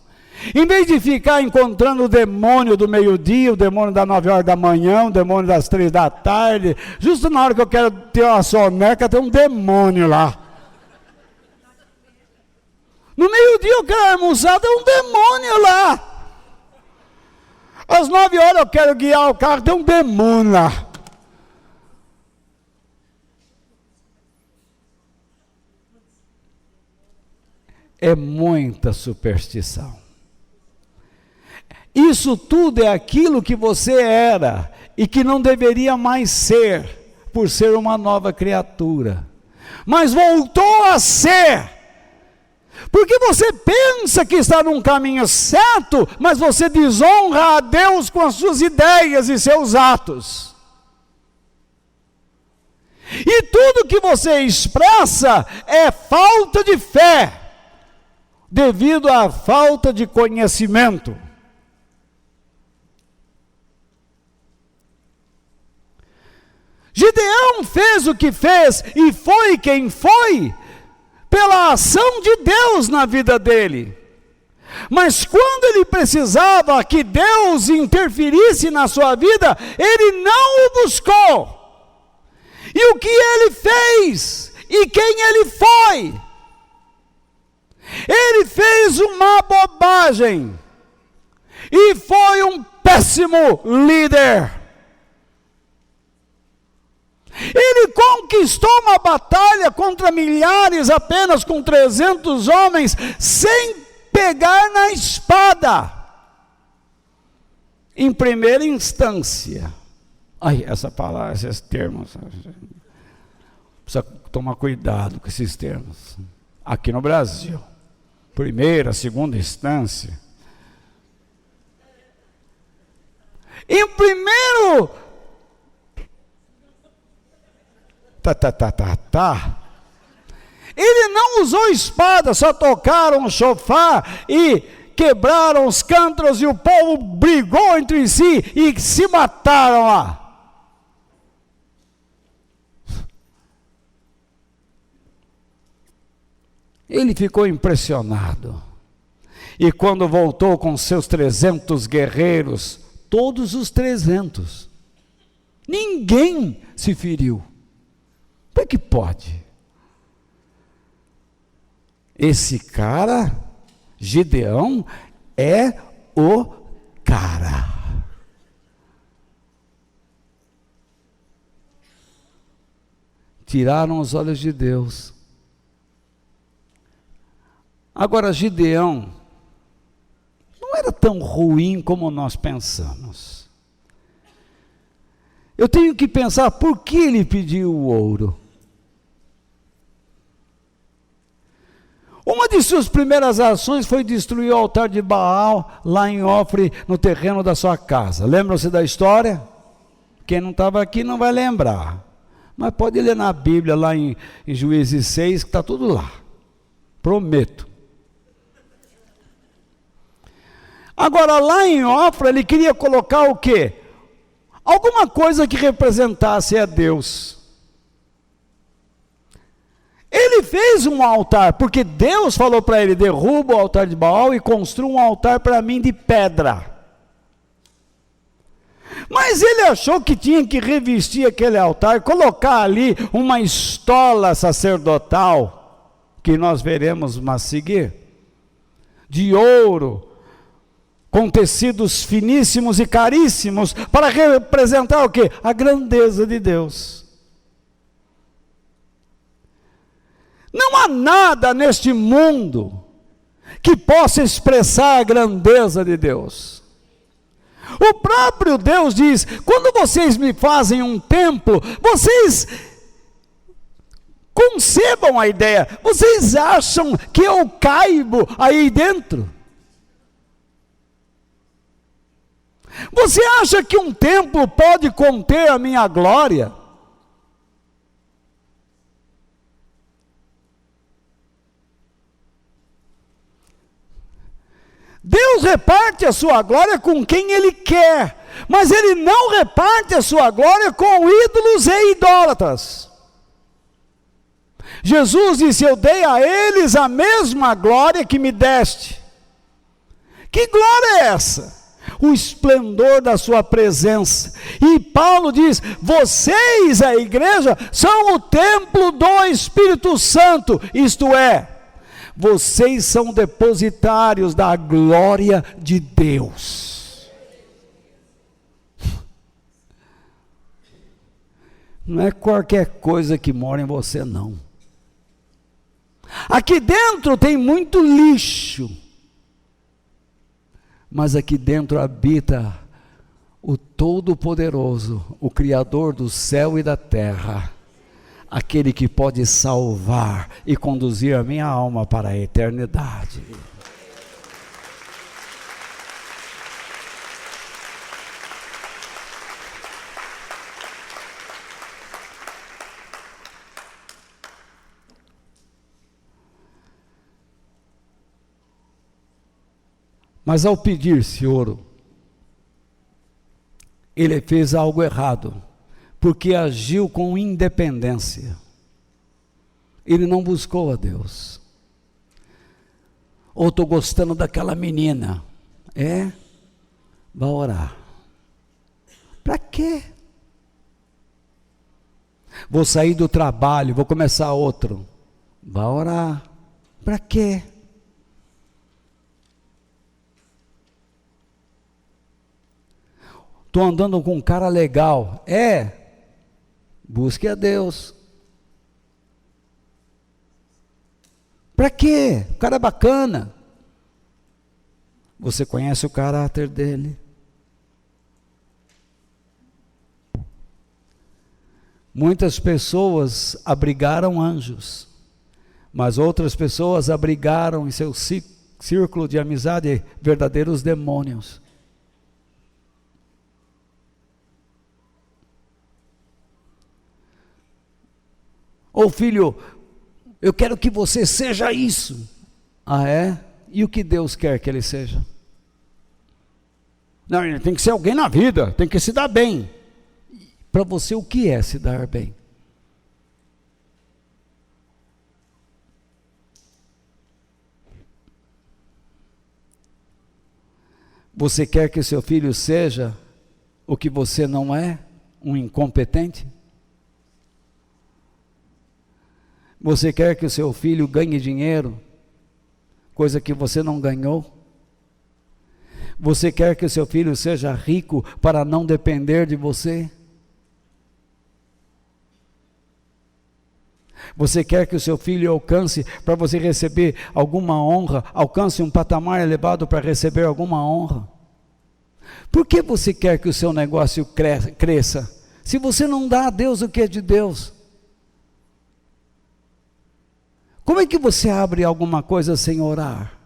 Em vez de ficar encontrando o demônio do meio-dia, o demônio das 9 horas da manhã, o demônio das 3 da tarde, justo na hora que eu quero ter uma soneca, tem um demônio lá. No meio-dia eu quero almoçar, tem um demônio lá. Às 9 horas eu quero guiar o carro, tem um demônio lá. É muita superstição. Isso tudo é aquilo que você era e que não deveria mais ser, por ser uma nova criatura. Mas voltou a ser. Porque você pensa que está num caminho certo, mas você desonra a Deus com as suas ideias e seus atos. E tudo que você expressa é falta de fé. devido à falta de conhecimento. Gideão fez o que fez e foi quem foi pela ação de Deus na vida dele. Mas quando ele precisava que Deus interferisse na sua vida, ele não o buscou. E o que ele fez? E quem ele foi? Ele fez uma bobagem e foi um péssimo líder. Ele conquistou uma batalha contra milhares apenas com 300 homens, sem pegar na espada. Em primeira instância. Ai, essa palavra, esses termos. Precisa tomar cuidado com esses termos. Aqui no Brasil. Primeira, segunda instância. Em primeiro... Ele não usou espada, só tocaram o chofar e quebraram os cântaros e o povo brigou entre si e se mataram lá. Ele ficou impressionado. E quando voltou com seus 300 guerreiros, todos os 300, ninguém se feriu. Como é que pode? Esse cara, Gideão, é o cara. Tiraram os olhos de Deus. Agora, Gideão não era tão ruim como nós pensamos. Eu tenho que pensar por que ele pediu o ouro. Uma de suas primeiras ações foi destruir o altar de Baal lá em Ofre, no terreno da sua casa. Lembram-se da história? Quem não estava aqui não vai lembrar. Mas pode ler na Bíblia, lá em Juízes 6, que está tudo lá. Prometo. Agora, lá em Ofra, ele queria colocar o quê? Alguma coisa que representasse a Deus. Ele fez um altar, porque Deus falou para ele: derruba o altar de Baal e construa um altar para mim de pedra. Mas ele achou que tinha que revestir aquele altar, colocar ali uma estola sacerdotal, que nós veremos a seguir, de ouro, com tecidos finíssimos e caríssimos, para representar o quê? A grandeza de Deus. Não há nada neste mundo que possa expressar a grandeza de Deus. O próprio Deus diz: quando vocês me fazem um templo, vocês concebam a ideia, vocês acham que eu caibo aí dentro? Você acha que um templo pode conter a minha glória? Deus reparte a sua glória com quem Ele quer, mas Ele não reparte a sua glória com ídolos e idólatras. Jesus disse: eu dei a eles a mesma glória que me deste. Que glória é essa? O esplendor da sua presença. E Paulo diz: vocês, a igreja, são o templo do Espírito Santo, isto é, vocês são depositários da glória de Deus. Não é qualquer coisa que mora em você, não. Aqui dentro tem muito lixo, mas aqui dentro habita o Todo-Poderoso, o Criador do céu e da terra, aquele que pode salvar e conduzir a minha alma para a eternidade. Mas ao pedir-se ouro, ele fez algo errado, porque agiu com independência. Ele não buscou a Deus. Ou estou gostando daquela menina. Vai orar. Para quê? Vou sair do trabalho, vou começar outro. Vai orar. Para quê? Estou andando com um cara legal. Busque a Deus. Para quê? O cara é bacana. Você conhece o caráter dele. Muitas pessoas abrigaram anjos, mas outras pessoas abrigaram em seu círculo de amizade verdadeiros demônios. Ô filho, eu quero que você seja isso. E o que Deus quer que ele seja? Não, ele tem que ser alguém na vida, tem que se dar bem. Para você, o que é se dar bem? Você quer que seu filho seja o que você não é? Um incompetente? Você quer que o seu filho ganhe dinheiro, coisa que você não ganhou? Você quer que o seu filho seja rico para não depender de você? Você quer que o seu filho alcance para você receber alguma honra, alcance um patamar elevado para receber alguma honra? Por que você quer que o seu negócio cresça, se você não dá a Deus o que é de Deus? Como é que você abre alguma coisa sem orar?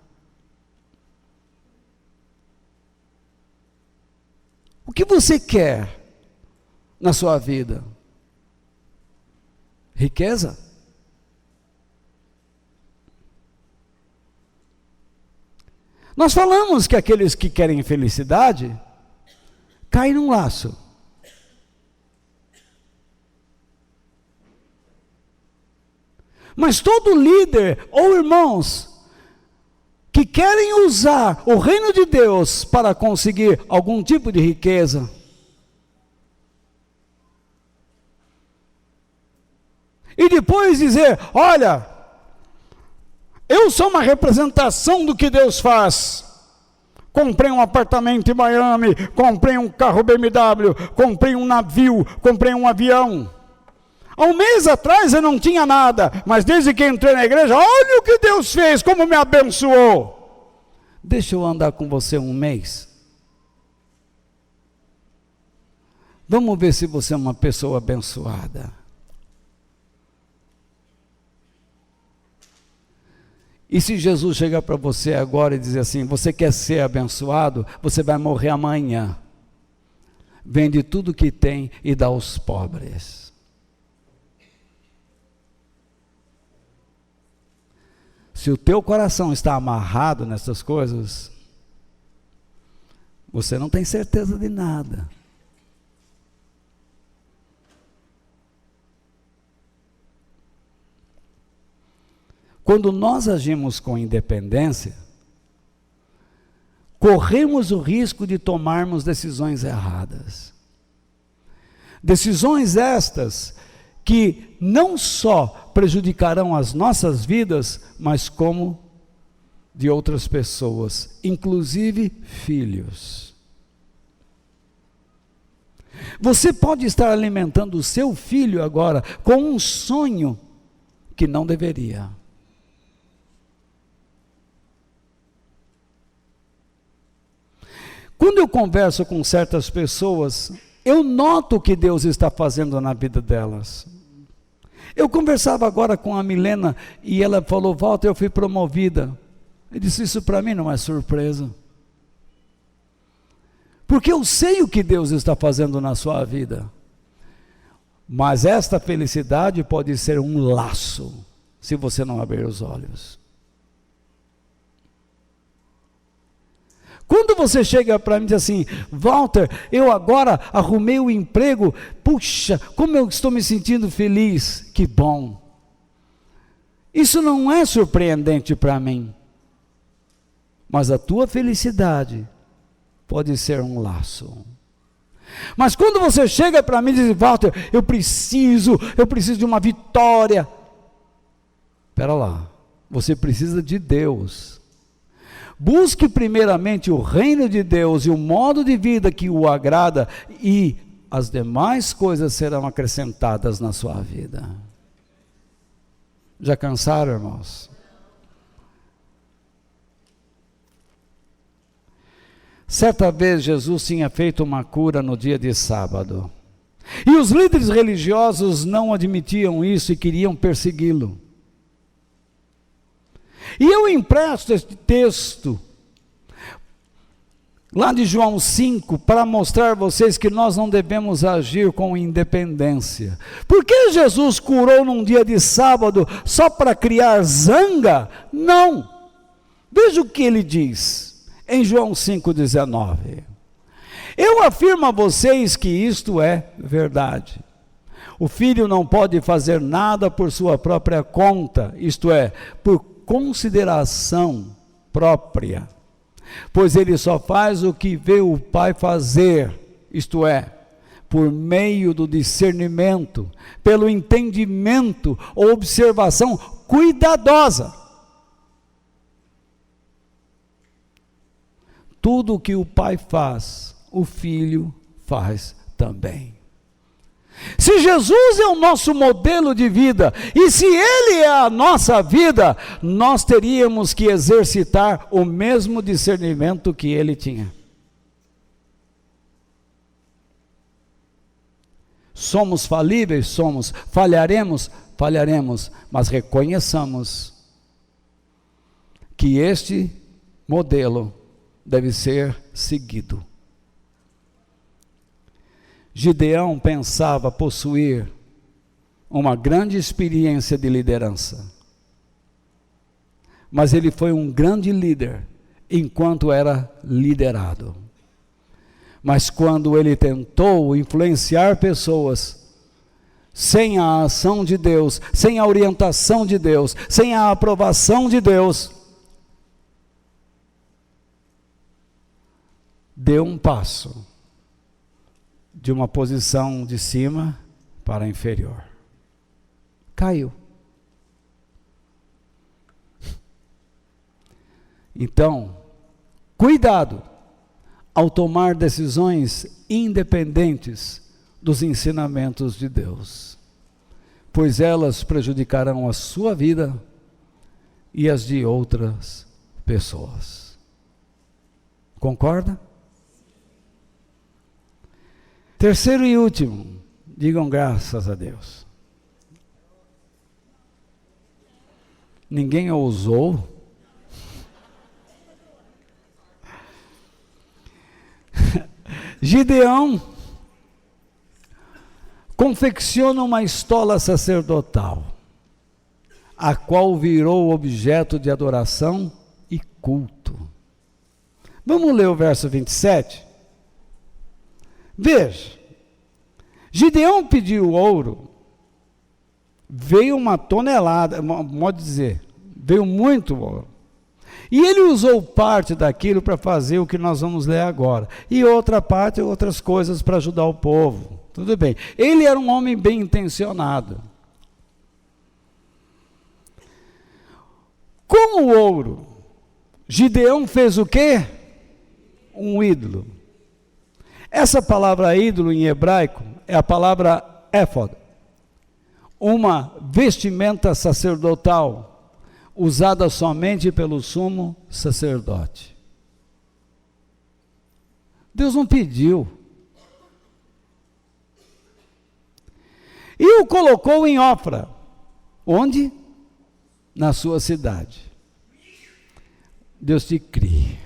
O que você quer na sua vida? Riqueza? Nós falamos que aqueles que querem felicidade caem num laço. Mas todo líder ou irmãos que querem usar o reino de Deus para conseguir algum tipo de riqueza, e depois dizer, olha, eu sou uma representação do que Deus faz. Comprei um apartamento em Miami, comprei um carro BMW, comprei um navio, comprei um avião. Há um mês atrás eu não tinha nada, mas desde que entrei na igreja, olha o que Deus fez, como me abençoou. Deixa eu andar com você um mês. Vamos ver se você é uma pessoa abençoada. E se Jesus chegar para você agora e dizer assim, você quer ser abençoado, você vai morrer amanhã. Vende tudo que tem e dá aos pobres. Se o teu coração está amarrado nessas coisas, você não tem certeza de nada. Quando nós agimos com independência, corremos o risco de tomarmos decisões erradas. Decisões estas que não só prejudicarão as nossas vidas, mas como de outras pessoas, inclusive filhos. Você pode estar alimentando o seu filho agora com um sonho que não deveria. Quando eu converso com certas pessoas, eu noto o que Deus está fazendo na vida delas. Eu conversava agora com a Milena e ela falou, Walter, eu fui promovida. Eu disse, isso para mim não é surpresa. Porque eu sei o que Deus está fazendo na sua vida. Mas esta felicidade pode ser um laço, se você não abrir os olhos. Quando você chega para mim e diz assim, Walter, eu agora arrumei o emprego, puxa, como eu estou me sentindo feliz, que bom. Isso não é surpreendente para mim, mas a tua felicidade pode ser um laço. Mas quando você chega para mim e diz, Walter, eu preciso de uma vitória. Espera lá, você precisa de Deus. Busque primeiramente o reino de Deus e o modo de vida que o agrada, e as demais coisas serão acrescentadas na sua vida. Já cansaram, irmãos? Certa vez Jesus tinha feito uma cura no dia de sábado. E os líderes religiosos não admitiam isso e queriam persegui-lo. E eu empresto este texto, lá de João 5, para mostrar a vocês que nós não devemos agir com independência. Por que Jesus curou num dia de sábado só para criar zanga? Não. Veja o que ele diz em João 5,19. Eu afirmo a vocês que isto é verdade. O filho não pode fazer nada por sua própria conta, isto é, por consideração própria, pois ele só faz o que vê o Pai fazer, isto é, por meio do discernimento, pelo entendimento ou observação cuidadosa. Tudo o que o Pai faz, o Filho faz também. Se Jesus é o nosso modelo de vida, e se Ele é a nossa vida, nós teríamos que exercitar o mesmo discernimento que Ele tinha. Somos falíveis? Somos. Falharemos? Falharemos. Mas reconheçamos que este modelo deve ser seguido. Gideão pensava possuir uma grande experiência de liderança, mas ele foi um grande líder enquanto era liderado. Mas quando ele tentou influenciar pessoas, sem a ação de Deus, sem a orientação de Deus, sem a aprovação de Deus, deu um passo de uma posição de cima para inferior. Caiu. Então, cuidado ao tomar decisões independentes dos ensinamentos de Deus, pois elas prejudicarão a sua vida e as de outras pessoas. Concorda? Terceiro e último, digam graças a Deus. Ninguém ousou. Gideão confecciona uma estola sacerdotal, a qual virou objeto de adoração e culto. Vamos ler o verso 27? Veja, Gideão pediu ouro, veio uma tonelada, modo de dizer, veio muito ouro. E ele usou parte daquilo para fazer o que nós vamos ler agora. E outra parte, outras coisas para ajudar o povo. Tudo bem. Ele era um homem bem intencionado. Com o ouro, Gideão fez o quê? Um ídolo. Essa palavra ídolo em hebraico é a palavra éfod, uma vestimenta sacerdotal usada somente pelo sumo sacerdote. Deus não pediu. E o colocou em Ofra. Onde? Na sua cidade. Deus te crie.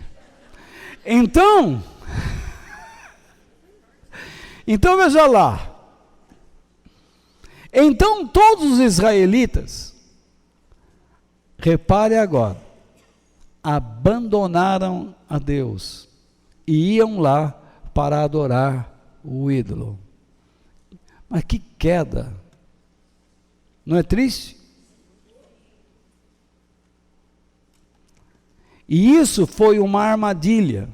Então veja lá. Então todos os israelitas, repare agora, abandonaram a Deus e iam lá para adorar o ídolo. Mas que queda! Não é triste? E isso foi uma armadilha,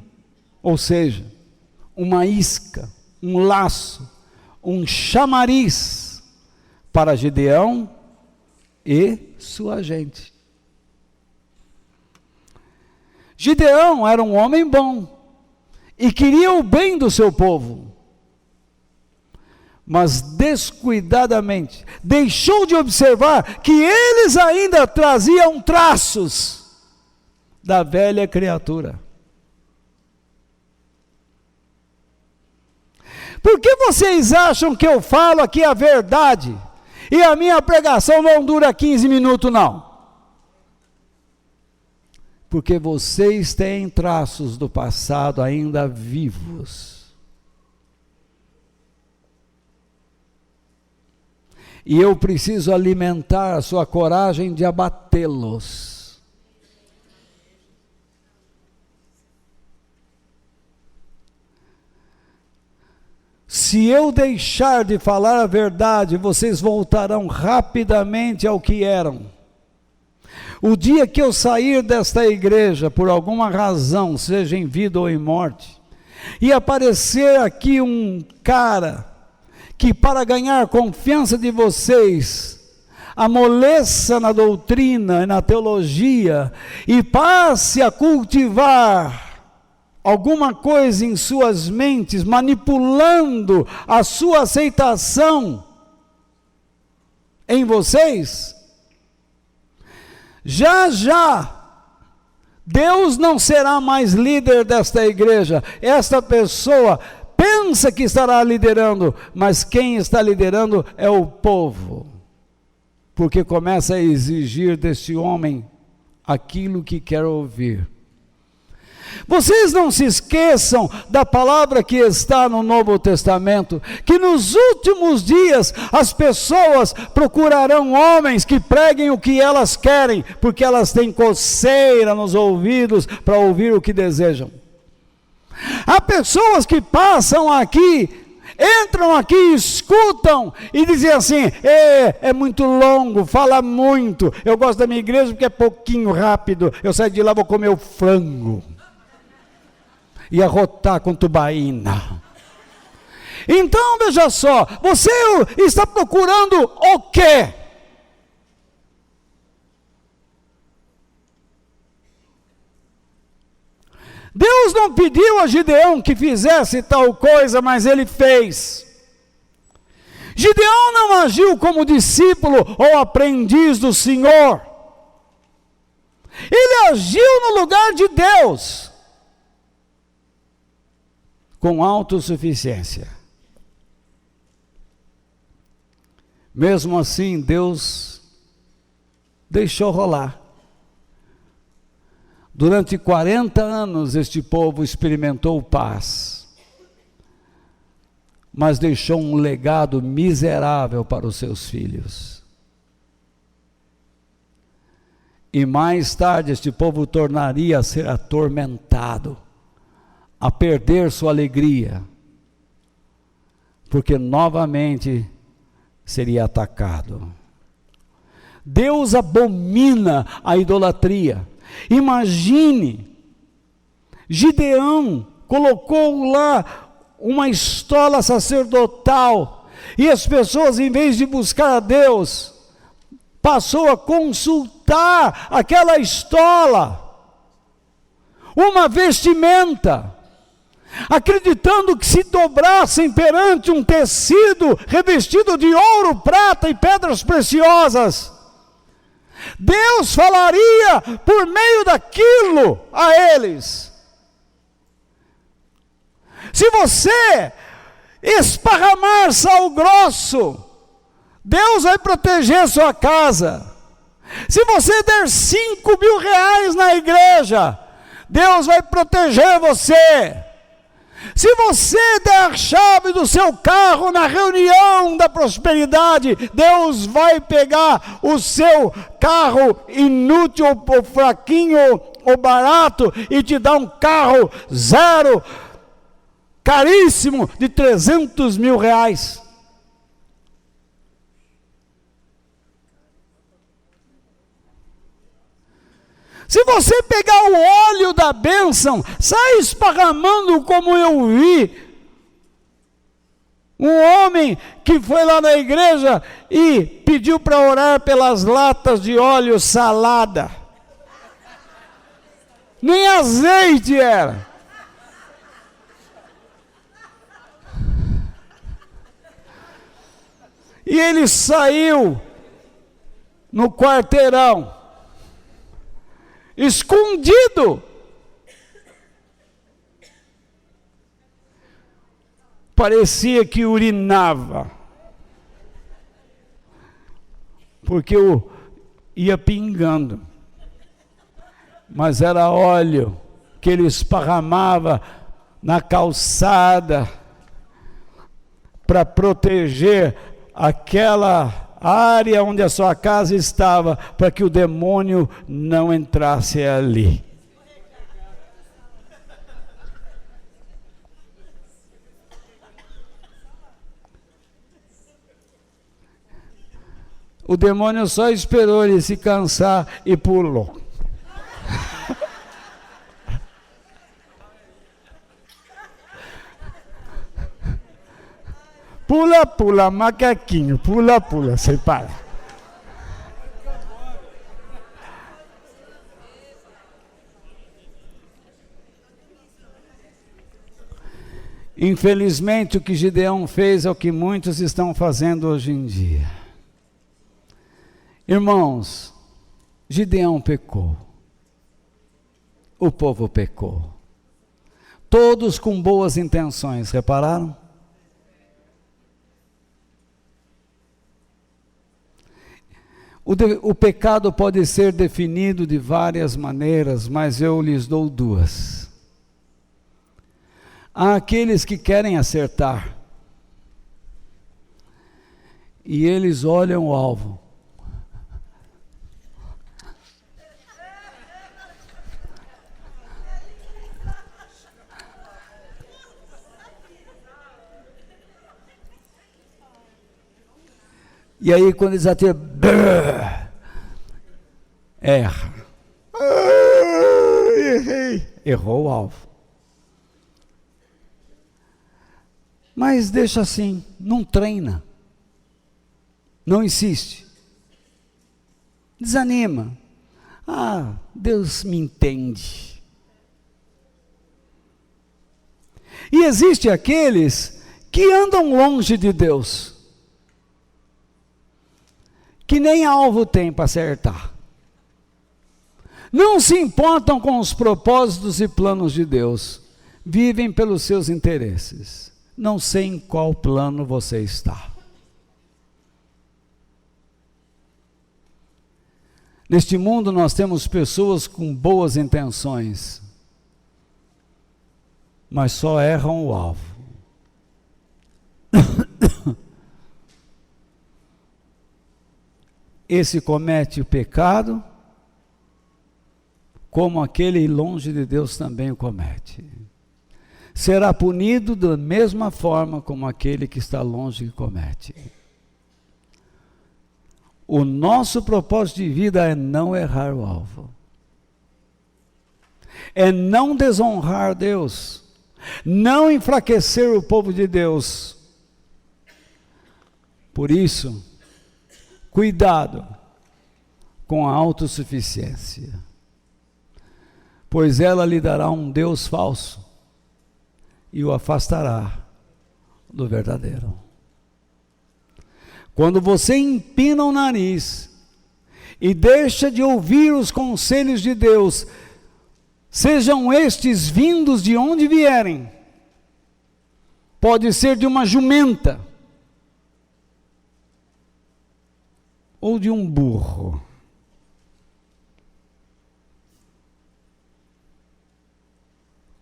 ou seja, uma isca, um laço, um chamariz para Gideão e sua gente. Gideão era um homem bom e queria o bem do seu povo, mas descuidadamente deixou de observar que eles ainda traziam traços da velha criatura. Por que vocês acham que eu falo aqui a verdade e a minha pregação não dura 15 minutos, não? Porque vocês têm traços do passado ainda vivos. E eu preciso alimentar a sua coragem de abatê-los. Se eu deixar de falar a verdade, vocês voltarão rapidamente ao que eram. O dia que eu sair desta igreja, por alguma razão, seja em vida ou em morte, e aparecer aqui um cara que, para ganhar confiança de vocês, amoleça na doutrina e na teologia e passe a cultivar alguma coisa em suas mentes, manipulando a sua aceitação em vocês, já Deus não será mais líder desta igreja. Esta pessoa pensa que estará liderando, mas quem está liderando é o povo, porque começa a exigir desse homem aquilo que quer ouvir. Vocês não se esqueçam da palavra que está no Novo Testamento, que nos últimos dias as pessoas procurarão homens que preguem o que elas querem, porque elas têm coceira nos ouvidos para ouvir o que desejam. Há pessoas que passam aqui, entram aqui, escutam e dizem assim: é muito longo, fala muito, eu gosto da minha igreja porque é pouquinho rápido, eu saio de lá, vou comer o frango e arrotar com tubaína. Então veja só, você está procurando o quê? Deus não pediu a Gideão que fizesse tal coisa, mas ele fez. Gideão não agiu como discípulo ou aprendiz do Senhor. Ele agiu no lugar de Deus, com autossuficiência. Mesmo assim, Deus deixou rolar. Durante 40 anos este povo experimentou paz, mas deixou um legado miserável para os seus filhos. E mais tarde este povo tornaria a ser atormentado, a perder sua alegria, porque novamente seria atacado. Deus abomina a idolatria. Imagine, Gideão colocou lá uma estola sacerdotal, e as pessoas, em vez de buscar a Deus, passou a consultar aquela estola, uma vestimenta, acreditando que se dobrassem perante um tecido revestido de ouro, prata e pedras preciosas, Deus falaria por meio daquilo a eles. Se você esparramar sal grosso, Deus vai proteger sua casa. Se você der 5.000 reais na igreja, Deus vai proteger você. Se você der a chave do seu carro na reunião da prosperidade, Deus vai pegar o seu carro inútil ou fraquinho ou barato e te dá um carro zero, caríssimo, de 300 mil reais. Se você pegar o óleo da bênção, sai esparramando como eu vi. Um homem que foi lá na igreja e pediu para orar pelas latas de óleo salada. Nem azeite era. E ele saiu no quarteirão, escondido. Parecia que urinava, porque ia pingando, mas era óleo que ele esparramava na calçada para proteger aquela área onde a sua casa estava, para que o demônio não entrasse ali. O demônio só esperou ele se cansar e pulou. Pula, pula, macaquinho, pula, pula, sem parar. Infelizmente, o que Gideão fez é o que muitos estão fazendo hoje em dia. Irmãos, Gideão pecou, o povo pecou, todos com boas intenções, repararam? O pecado pode ser definido de várias maneiras, mas eu lhes dou duas. Há aqueles que querem acertar, e eles olham o alvo. E aí quando eles atiram, erra. Errei. Errou o alvo. Mas deixa assim, não treina. Não insiste. Desanima. Ah, Deus me entende. E existem aqueles que andam longe de Deus, que nem alvo tem para acertar. Não se importam com os propósitos e planos de Deus. Vivem pelos seus interesses. Não sei em qual plano você está. Neste mundo nós temos pessoas com boas intenções, mas só erram o alvo. Esse comete o pecado, como aquele longe de Deus também o comete. Será punido da mesma forma como aquele que está longe que comete. O nosso propósito de vida é não errar o alvo. É não desonrar Deus. Não enfraquecer o povo de Deus. Por isso, cuidado com a autossuficiência, pois ela lhe dará um Deus falso e o afastará do verdadeiro. Quando você empina o nariz e deixa de ouvir os conselhos de Deus, sejam estes vindos de onde vierem, pode ser de uma jumenta, ou de um burro,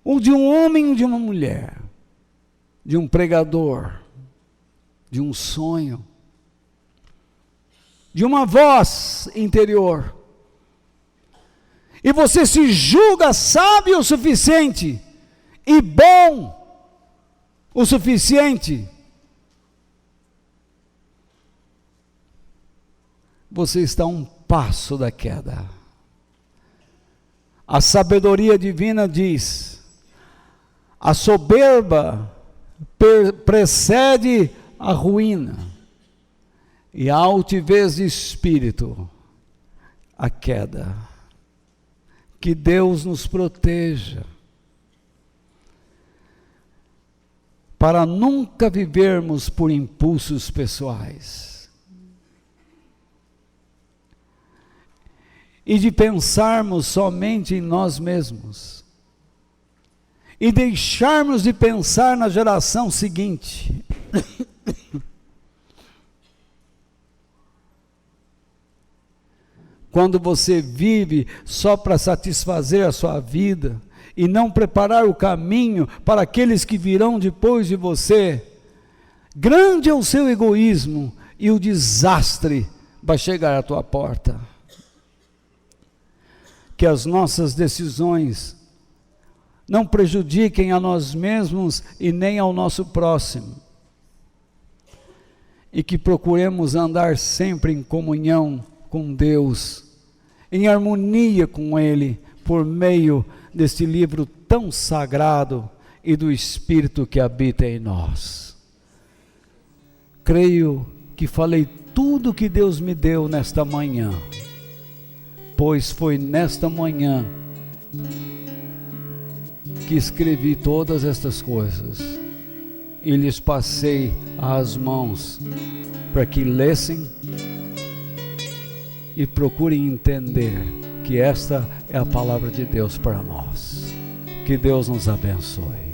ou de um homem ou de uma mulher, de um pregador, de um sonho, de uma voz interior. e você se julga sábio o suficiente e bom o suficiente, você está a um passo da queda. A sabedoria divina diz: a soberba precede a ruína, e a altivez de espírito, a queda. Que Deus nos proteja, para nunca vivermos por impulsos pessoais, e de pensarmos somente em nós mesmos, e deixarmos de pensar na geração seguinte. Quando você vive só para satisfazer a sua vida e não preparar o caminho para aqueles que virão depois de você, grande é o seu egoísmo e o desastre vai chegar à tua porta. Que as nossas decisões não prejudiquem a nós mesmos e nem ao nosso próximo. E que procuremos andar sempre em comunhão com Deus, em harmonia com Ele, por meio deste livro tão sagrado e do Espírito que habita em nós. Creio que falei tudo que Deus me deu nesta manhã, pois foi nesta manhã que escrevi todas estas coisas e lhes passei às mãos para que lessem e procurem entender que esta é a palavra de Deus para nós. Que Deus nos abençoe.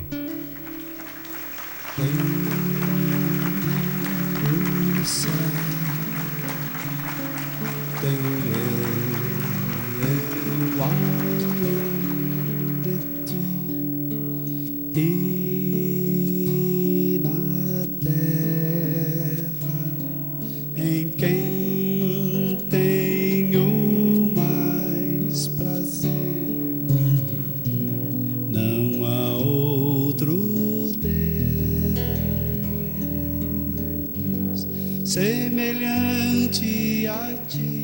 E na terra em quem tenho mais prazer, não há outro Deus semelhante a ti.